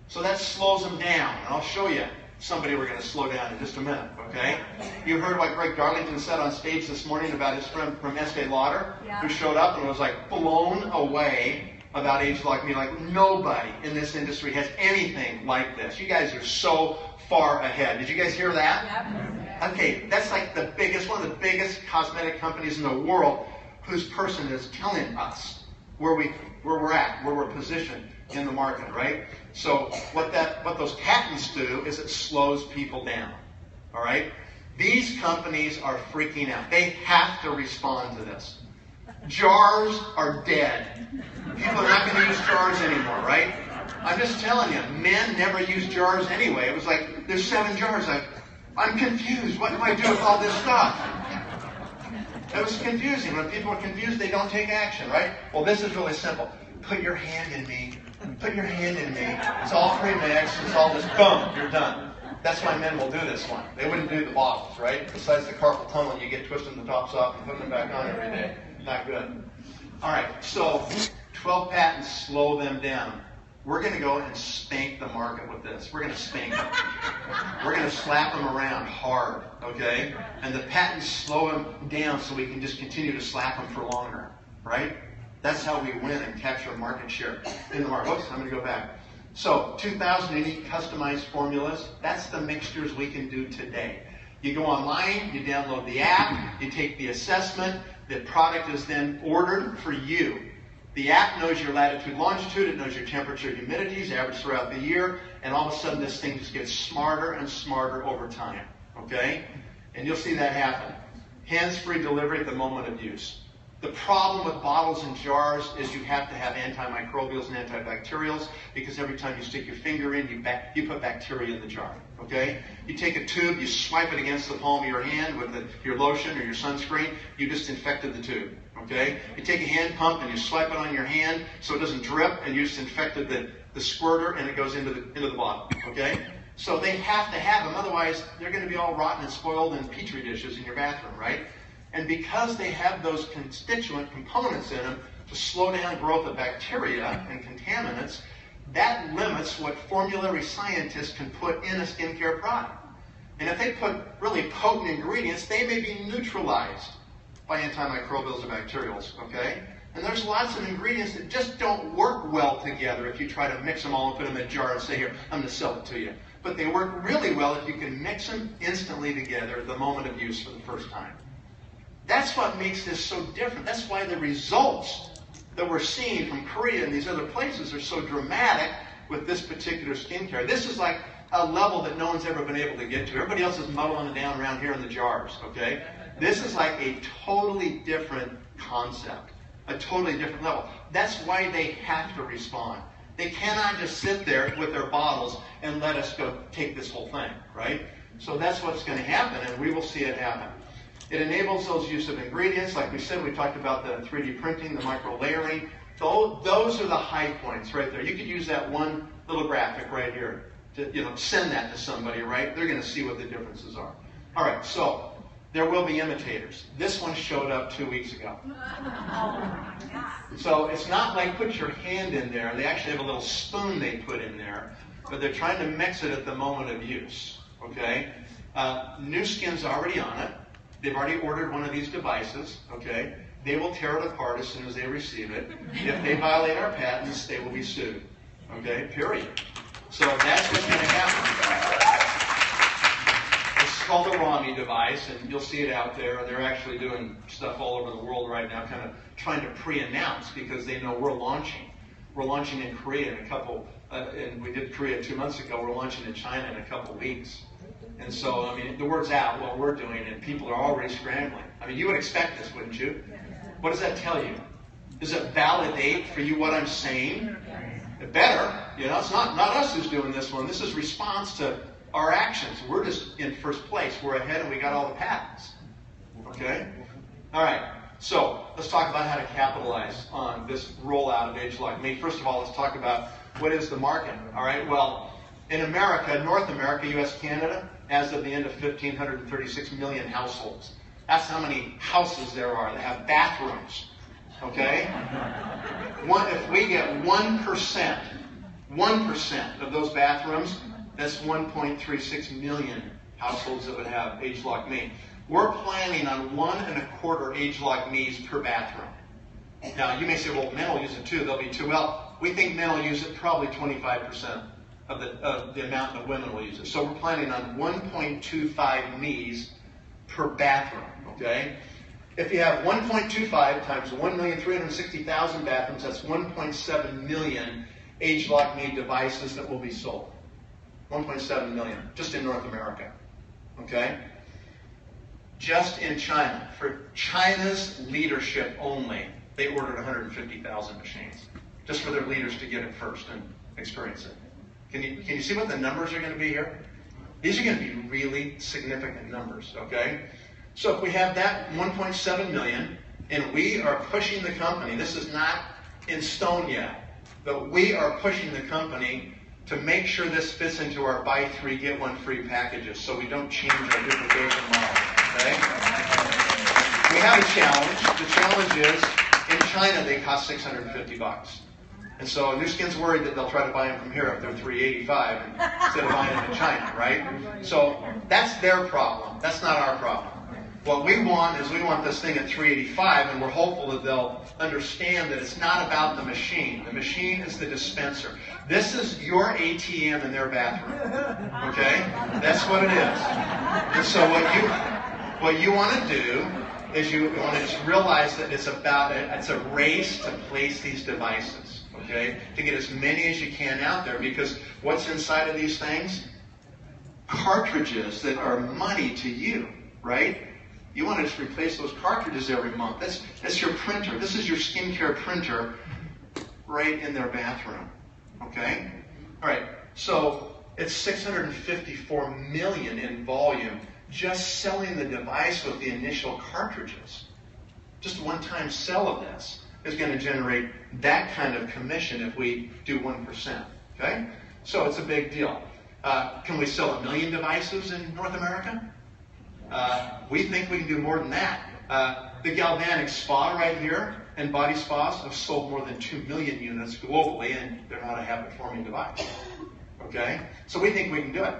So that slows them down. And I'll show you somebody we're going to slow down in just a minute, okay? You heard what Greg Darlington said on stage this morning about his friend from Estee Lauder, who showed up and was like blown away about ageLOC Me. Like nobody in this industry has anything like this. You guys are so far ahead. Did you guys hear that? Yep. Okay, that's like the biggest, one of the biggest cosmetic companies in the world whose person is telling us where we're at, where we're positioned in the market, right? So what those patents do is it slows people down, all right? These companies are freaking out. They have to respond to this. Jars are dead. People are not going to use jars anymore, right? I'm just telling you, men never use jars anyway. It was like, there's 7 jars. I'm confused. What do I do with all this stuff? It was confusing. When people are confused, they don't take action, right? Well, this is really simple. Put your hand in me. Put your hand in me. It's all pre-mixed. It's all this. Boom. You're done. That's why men will do this one. They wouldn't do the bottles, right? Besides the carpal tunnel, you get twisting the tops off and putting them back on every day. Not good. All right. So 12 patents, slow them down. We're going to go and spank the market with this. We're going to spank them. We're going to slap them around hard, okay? And the patents slow them down so we can just continue to slap them for longer, right? That's how we win and capture market share in the market. Oops, I'm going to go back. So 2,000 unique customized formulas, that's the mixtures we can do today. You go online, you download the app, you take the assessment, the product is then ordered for you. The app knows your latitude, longitude, it knows your temperature, humidities, average throughout the year, and all of a sudden this thing just gets smarter and smarter over time, okay? And you'll see that happen. Hands-free delivery at the moment of use. The problem with bottles and jars is you have to have antimicrobials and antibacterials because every time you stick your finger in, you put bacteria in the jar, okay? You take a tube, you swipe it against the palm of your hand with your lotion or your sunscreen, you just infected the tube, okay? You take a hand pump and you swipe it on your hand so it doesn't drip and you just infected the squirter and it goes into the bottle, okay? So they have to have them, otherwise they're going to be all rotten and spoiled in petri dishes in your bathroom, right? And because they have those constituent components in them to slow down growth of bacteria and contaminants, that limits what formulary scientists can put in a skincare product. And if they put really potent ingredients, they may be neutralized by antimicrobials or bacterials, okay? And there's lots of ingredients that just don't work well together if you try to mix them all and put them in a jar and say, here, I'm going to sell it to you. But they work really well if you can mix them instantly together at the moment of use for the first time. That's what makes this so different. That's why the results that we're seeing from Korea and these other places are so dramatic with this particular skincare. This is like a level that no one's ever been able to get to. Everybody else is muddling it down around here in the jars, okay? This is like a totally different concept, a totally different level. That's why they have to respond. They cannot just sit there with their bottles and let us go take this whole thing, right? So that's what's going to happen, and we will see it happen. It enables those use of ingredients. Like we said, we talked about the 3D printing, the micro layering. Those are the high points right there. You could use that one little graphic right here to send that to somebody, right? They're going to see what the differences are. All right, so there will be imitators. This one showed up 2 weeks ago. So it's not like put your hand in there. They actually have a little spoon they put in there, but they're trying to mix it at the moment of use, okay? Nu Skin's already on it. They've already ordered one of these devices, okay? They will tear it apart as soon as they receive it. If they violate our patents, they will be sued, okay? Period. So that's what's going to happen. It's called the Rami device, and you'll see it out there. And they're actually doing stuff all over the world right now, kind of trying to pre-announce because they know we're launching. We're launching in Korea in a couple, and we did Korea 2 months ago. We're launching in China in a couple weeks. And so, I mean, the word's out while we're doing it. People are already scrambling. I mean, you would expect this, wouldn't you? What does that tell you? Does it validate for you what I'm saying? It better. It's not us who's doing this one. This is response to our actions. We're just in first place. We're ahead and we got all the patents. Okay? All right. So, let's talk about how to capitalize on this rollout of ageLOC Me. First of all, let's talk about what is the market. All right? Well, in America, North America, U.S., Canada, as of the end of 1,536 million households. That's how many houses there are that have bathrooms, okay? If we get 1% of those bathrooms, that's 1.36 million households that would have ageLOC Me. We're planning on 1.25 ageLOC Me's per bathroom. Now, you may say, well, men will use it too. They'll be too. Well, we think men will use it probably 25%. Of the amount that women will use it. So we're planning on 1.25 Me's per bathroom, okay? If you have 1.25 times 1,360,000 bathrooms, that's 1.7 million ageLOC Me devices that will be sold. 1.7 million, just in North America, okay? Just in China, for China's leadership only, they ordered 150,000 machines, just for their leaders to get it first and experience it. Can you see what the numbers are going to be here? These are going to be really significant numbers, okay? So if we have that 1.7 million, and we are pushing the company, this is not in stone yet, but we are pushing the company to make sure this fits into our buy 3, get 1 free packages so we don't change our duplication model, okay? We have a challenge. The challenge is, in China, they cost 650 bucks. And so Nu Skin's worried that they'll try to buy them from here if they're 385 instead of buying them in China, right? So that's their problem. That's not our problem. What we want is we want this thing at 385, and we're hopeful that they'll understand that it's not about the machine. The machine is the dispenser. This is your ATM in their bathroom, okay? That's what it is. And so what you want to do is you want to just realize that it's a race to place these devices, okay? To get as many as you can out there, because what's inside of these things? Cartridges that are money to you, right? You want to just replace those cartridges every month. That's your printer. This is your skincare printer right in their bathroom, okay? All right, so it's 654 million in volume just selling the device with the initial cartridges. Just one-time sell of this is going to generate that kind of commission if we do 1%, okay? So it's a big deal. Can we sell 1 million devices in North America? We think we can do more than that. The galvanic spa right here and body spas have sold more than 2 million units globally, and they're not a habit-forming device. Okay? So we think we can do it.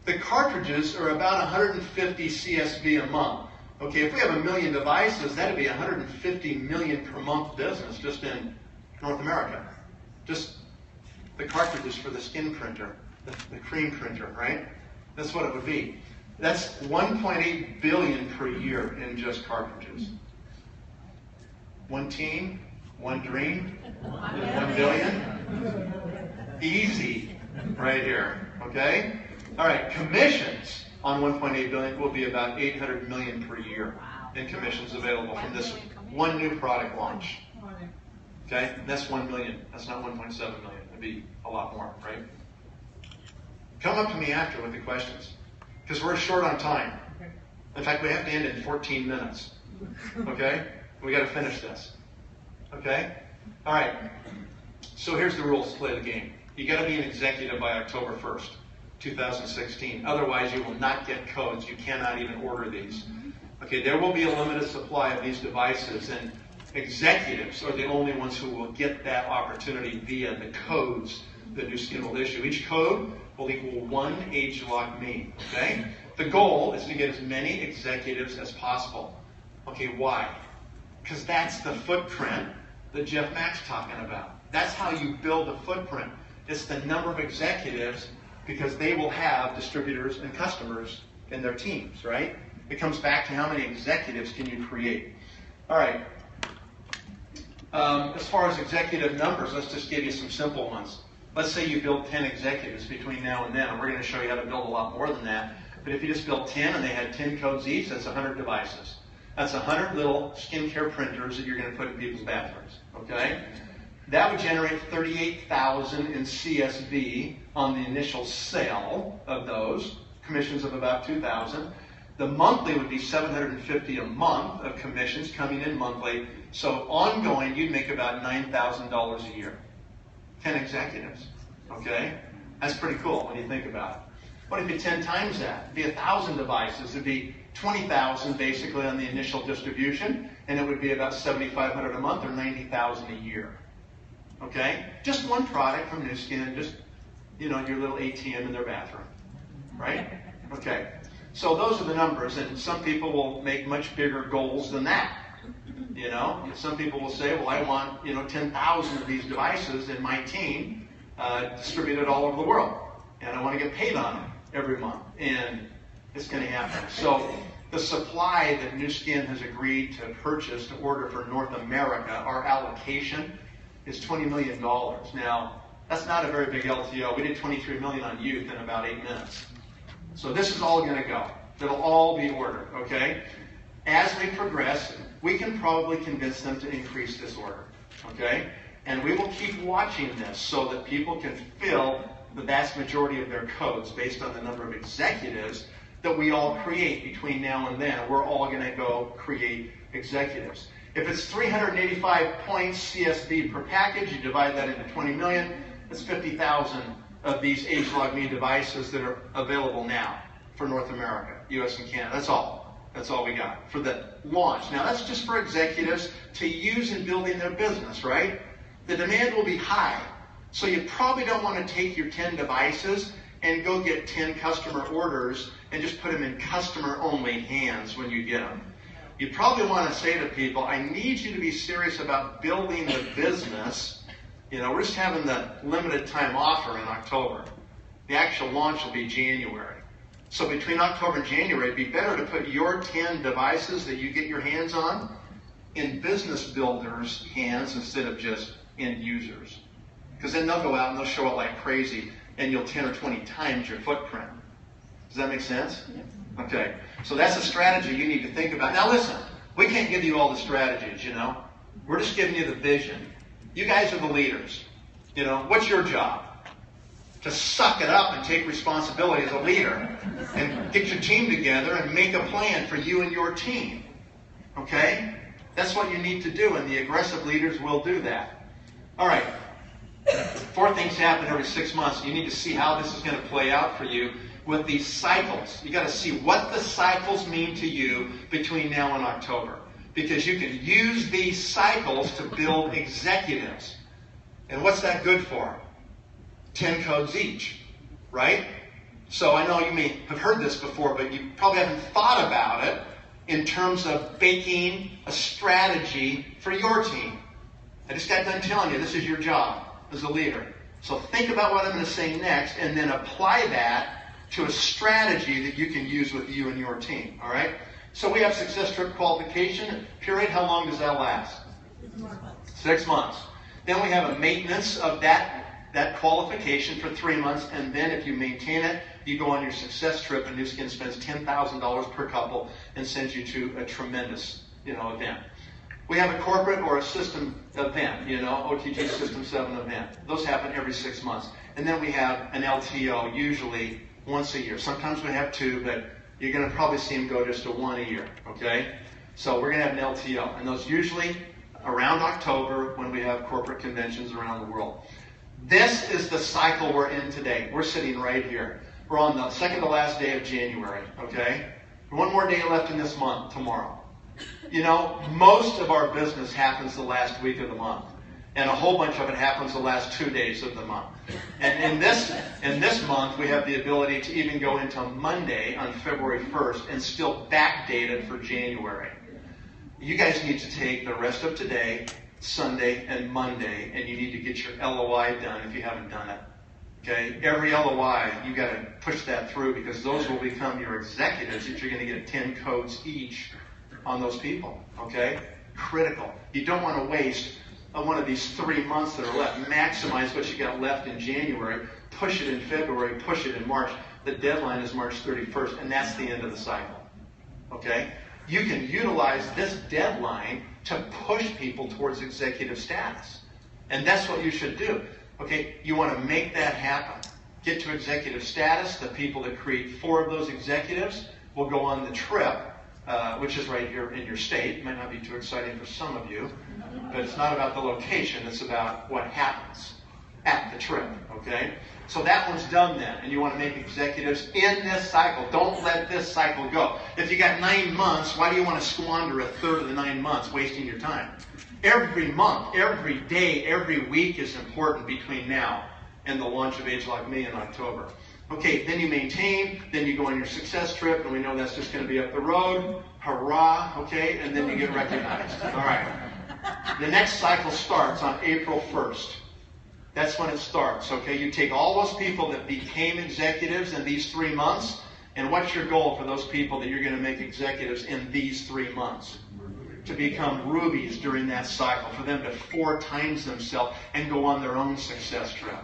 The cartridges are about 150 CSV a month. Okay, if we have 1 million devices, that'd be 150 million per month business just in North America. Just the cartridges for the skin printer, the cream printer, right? That's what it would be. That's 1.8 billion per year in just cartridges. One team, one dream, 1 billion. Easy, right here. Okay? All right, commissions on 1.8 billion will be about 800 million per year in commissions available from this one new product launch. Okay? That's 1 million. That's not 1.7 million. It'd be a lot more, right? Come up to me after with the questions, because we're short on time. In fact, we have to end in 14 minutes. Okay? We got to finish this. Okay? All right. So here's the rules to play the game. You got to be an executive by October 1st, 2016. Otherwise, you will not get codes. You cannot even order these. Okay? There will be a limited supply of these devices, and executives are the only ones who will get that opportunity via the codes that Nu Skin will issue. Each code will equal 1 ageLOC me. Okay? The goal is to get as many executives as possible. Okay, why? Because that's the footprint that Jeff Mack's talking about. That's how you build a footprint. It's the number of executives, because they will have distributors and customers in their teams, right? It comes back to how many executives can you create. All right. As far as executive numbers, let's just give you some simple ones. Let's say you build 10 executives between now and then, and we're going to show you how to build a lot more than that. But if you just built 10 and they had 10 codes each, that's 100 devices. That's 100 little skincare printers that you're going to put in people's bathrooms, okay? That would generate 38,000 in CSV on the initial sale of those, commissions of about 2,000. The monthly would be 750 a month of commissions coming in monthly. So ongoing, you'd make about $9,000 a year. 10 executives, okay? That's pretty cool when you think about it. What if you 10 times that? It'd be 1,000 devices. It'd be 20,000 basically on the initial distribution, and it would be about 7,500 a month or 90,000 a year. Okay? Just one product from Nu Skin, just, you know, your little ATM in their bathroom. Right? Okay. So those are the numbers, and some people will make much bigger goals than that. You know, some people will say, well, I want, 10,000 of these devices in my team distributed all over the world, and I want to get paid on them every month, and it's going to happen. So the supply that Nu Skin has agreed to purchase, to order for North America, our allocation is $20 million. Now, that's not a very big LTO. We did $23 million on youth in about 8 minutes. So this is all going to go. It'll all be ordered, okay? As we progress, we can probably convince them to increase this order, okay? And we will keep watching this so that people can fill the vast majority of their codes based on the number of executives that we all create between now and then. We're all going to go create executives. If it's 385 points CSV per package, you divide that into 20 million, that's 50,000 of these agelog.me devices that are available now for North America, US and Canada. That's all. That's all we got for the launch. Now that's just for executives to use in building their business, right? The demand will be high. So you probably don't want to take your 10 devices and go get 10 customer orders and just put them in customer-only hands when you get them. You probably want to say to people, I need you to be serious about building the business. You know, we're just having the limited time offer in October. The actual launch will be January. So between October and January, it'd be better to put your 10 devices that you get your hands on in business builders' hands instead of just end users. Because then they'll go out and they'll show it like crazy and you'll 10 or 20 times your footprint. Does that make sense? Okay. So that's a strategy you need to think about. Now listen, we can't give you all the strategies, you know. We're just giving you the vision. You guys are the leaders. You know, what's your job? To suck it up and take responsibility as a leader and get your team together and make a plan for you and your team. Okay? That's what you need to do, and the aggressive leaders will do that. All right. 4 things happen every 6 months. You need to see how this is going to play out for you with these cycles. You got to see what the cycles mean to you between now and October, because you can use these cycles to build executives. And what's that good for? 10 codes each, right? So I know you may have heard this before, but you probably haven't thought about it in terms of baking a strategy for your team. I just got done telling you this is your job as a leader. So think about what I'm going to say next and then apply that to a strategy that you can use with you and your team, all right? So we have success trip qualification period. How long does that last? 6 months. Then we have a maintenance of that qualification for 3 months, and then if you maintain it, you go on your success trip, and New Skin spends $10,000 per couple and sends you to a tremendous, event. We have a corporate or a system event, OTG System 7 event. Those happen every 6 months. And then we have an LTO, usually once a year. Sometimes we have 2, but you're going to probably see them go just to 1 a year, okay? So we're going to have an LTO, and those usually around October when we have corporate conventions around the world. This is the cycle we're in today. We're sitting right here. We're on the second to last day of January, okay? 1 more day left in this month, tomorrow. Most of our business happens the last week of the month, and a whole bunch of it happens the last 2 days of the month. And in this month, we have the ability to even go into Monday on February 1st and still backdate it for January. You guys need to take the rest of today, Sunday, and Monday, and you need to get your LOI done if you haven't done it. Okay? Every LOI, you got to push that through because those will become your executives that you're going to get 10 codes each on those people. Okay? Critical. You don't want to waste one of these 3 months that are left. Maximize what you got left in January. Push it in February. Push it in March. The deadline is March 31st, and that's the end of the cycle. Okay? You can utilize this deadline to push people towards executive status. And that's what you should do. Okay, you want to make that happen. Get to executive status. The people that create 4 of those executives will go on the trip, which is right here in your state. It might not be too exciting for some of you, but it's not about the location. It's about what happens at the trip, okay? So that one's done then, and you want to make executives in this cycle. Don't let this cycle go. If you got 9 months, why do you want to squander a third of the 9 months wasting your time? Every month, every day, every week is important between now and the launch of agelog.me in October. Okay, then you maintain, then you go on your success trip, and we know that's just going to be up the road. Hurrah, okay, and then you get recognized. All right. The next cycle starts on April 1st. That's when it starts, okay? You take all those people that became executives in these 3 months, and what's your goal for those people that you're going to make executives in these 3 months? To become rubies during that cycle, for them to 4 times themselves and go on their own success trip.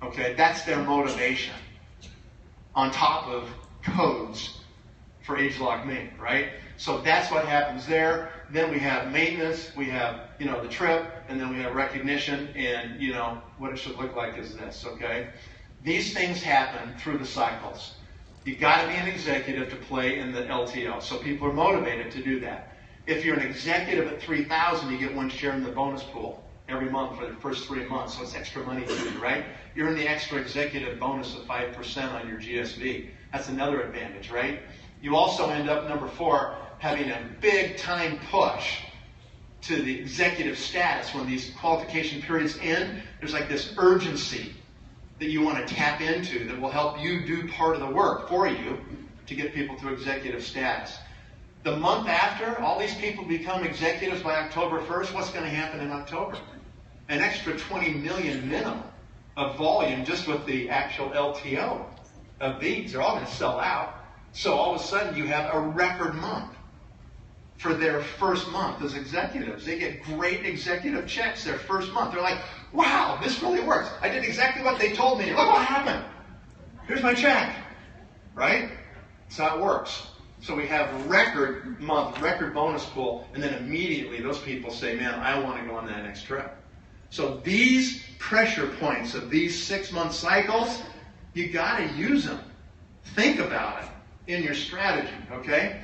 Okay, that's their motivation. On top of codes for agelog.me, right? So that's what happens there. then we have maintenance, we have, the trip, and then we have recognition, and, what it should look like is this, okay? These things happen through the cycles. You got to be an executive to play in the LTO, so people are motivated to do that. If you're an executive at 3,000, you get 1 share in the bonus pool every month for the first 3 months, so it's extra money to you, right? You're in the extra executive bonus of 5% on your GSV. That's another advantage, right? You also end up, number 4, having a big time push to the executive status. When these qualification periods end, there's like this urgency that you want to tap into that will help you do part of the work for you to get people to executive status. The month after, all these people become executives by October 1st. What's going to happen in October? An extra 20 million minimum of volume just with the actual LTO of these. They're all going to sell out. So all of a sudden you have a record month for their first month as executives. They get great executive checks their first month. They're like, wow, this really works. I did exactly what they told me. Look what happened. Here's my check. Right? That's how it works. So we have record month, record bonus pool, and then immediately those people say, man, I want to go on that next trip. So these pressure points of these 6-month cycles, you got to use them. Think about it in your strategy, okay?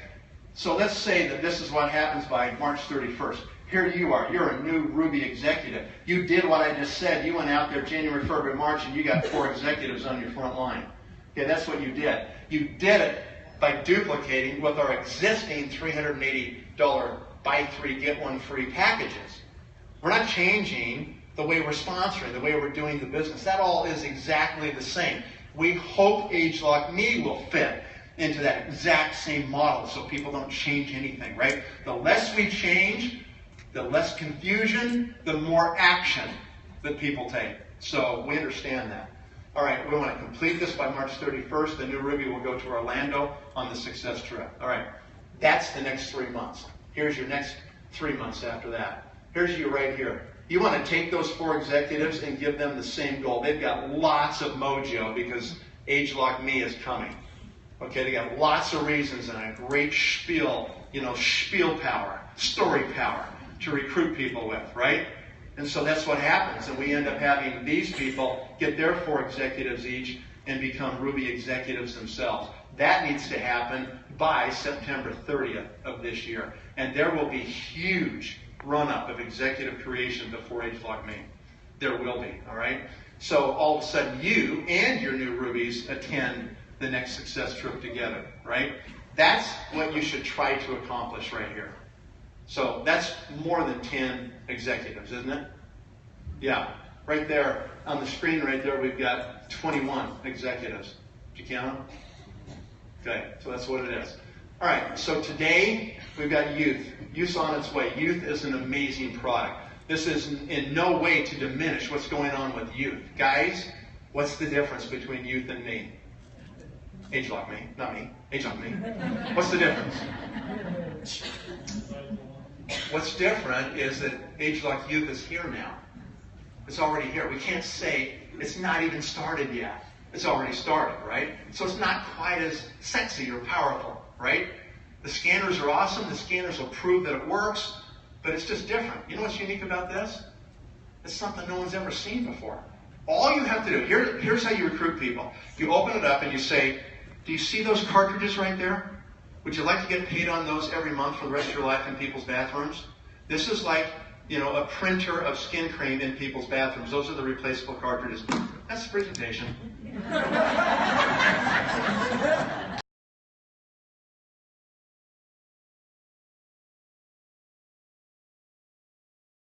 So let's say that this is what happens by March 31st. Here you are. You're a new Ruby executive. You did what I just said. You went out there January, February, March, and you got 4 executives on your front line. Okay, that's what you did. You did it by duplicating with our existing $380 buy 3, get 1 free packages. We're not changing the way we're sponsoring, the way we're doing the business. That all is exactly the same. We hope AgeLockMe will fit into that exact same model so people don't change anything, right? The less we change, the less confusion, the more action that people take. So we understand that. All right, we want to complete this by March 31st. The new Ruby will go to Orlando on the success trip. All right, that's the next 3 months. Here's your next 3 months after that. Here's you right here. You want to take those 4 executives and give them the same goal. They've got lots of mojo because AgeLockMe is coming. Okay, they got lots of reasons and a great spiel, spiel power, story power to recruit people with, right? And so that's what happens. And we end up having these people get their 4 executives each and become Ruby executives themselves. That needs to happen by September 30th of this year. And there will be huge run-up of executive creation before AgeLockMe. There will be, all right? So all of a sudden you and your new Rubies attend the next success trip together, right? That's what you should try to accomplish right here. So that's more than 10 executives, isn't it? Yeah, right there on the screen right there we've got 21 executives. Did you count them? Okay, so that's what it is. All right, so today we've got youth. Youth's on its way. Youth is an amazing product. This is in no way to diminish what's going on with youth. Guys, what's the difference between youth and me? AgeLockMe, not me. AgeLockMe. What's the difference? What's different is that AgeLock Youth is here now. It's already here. We can't say it's not even started yet. It's already started, right? So it's not quite as sexy or powerful, right? The scanners are awesome. The scanners will prove that it works, but it's just different. You know what's unique about this? It's something no one's ever seen before. All you have to do, here's how you recruit people. You open it up and you say, do you see those cartridges right there? Would you like to get paid on those every month for the rest of your life in people's bathrooms? This is like, a printer of skin cream in people's bathrooms. Those are the replaceable cartridges. That's the presentation.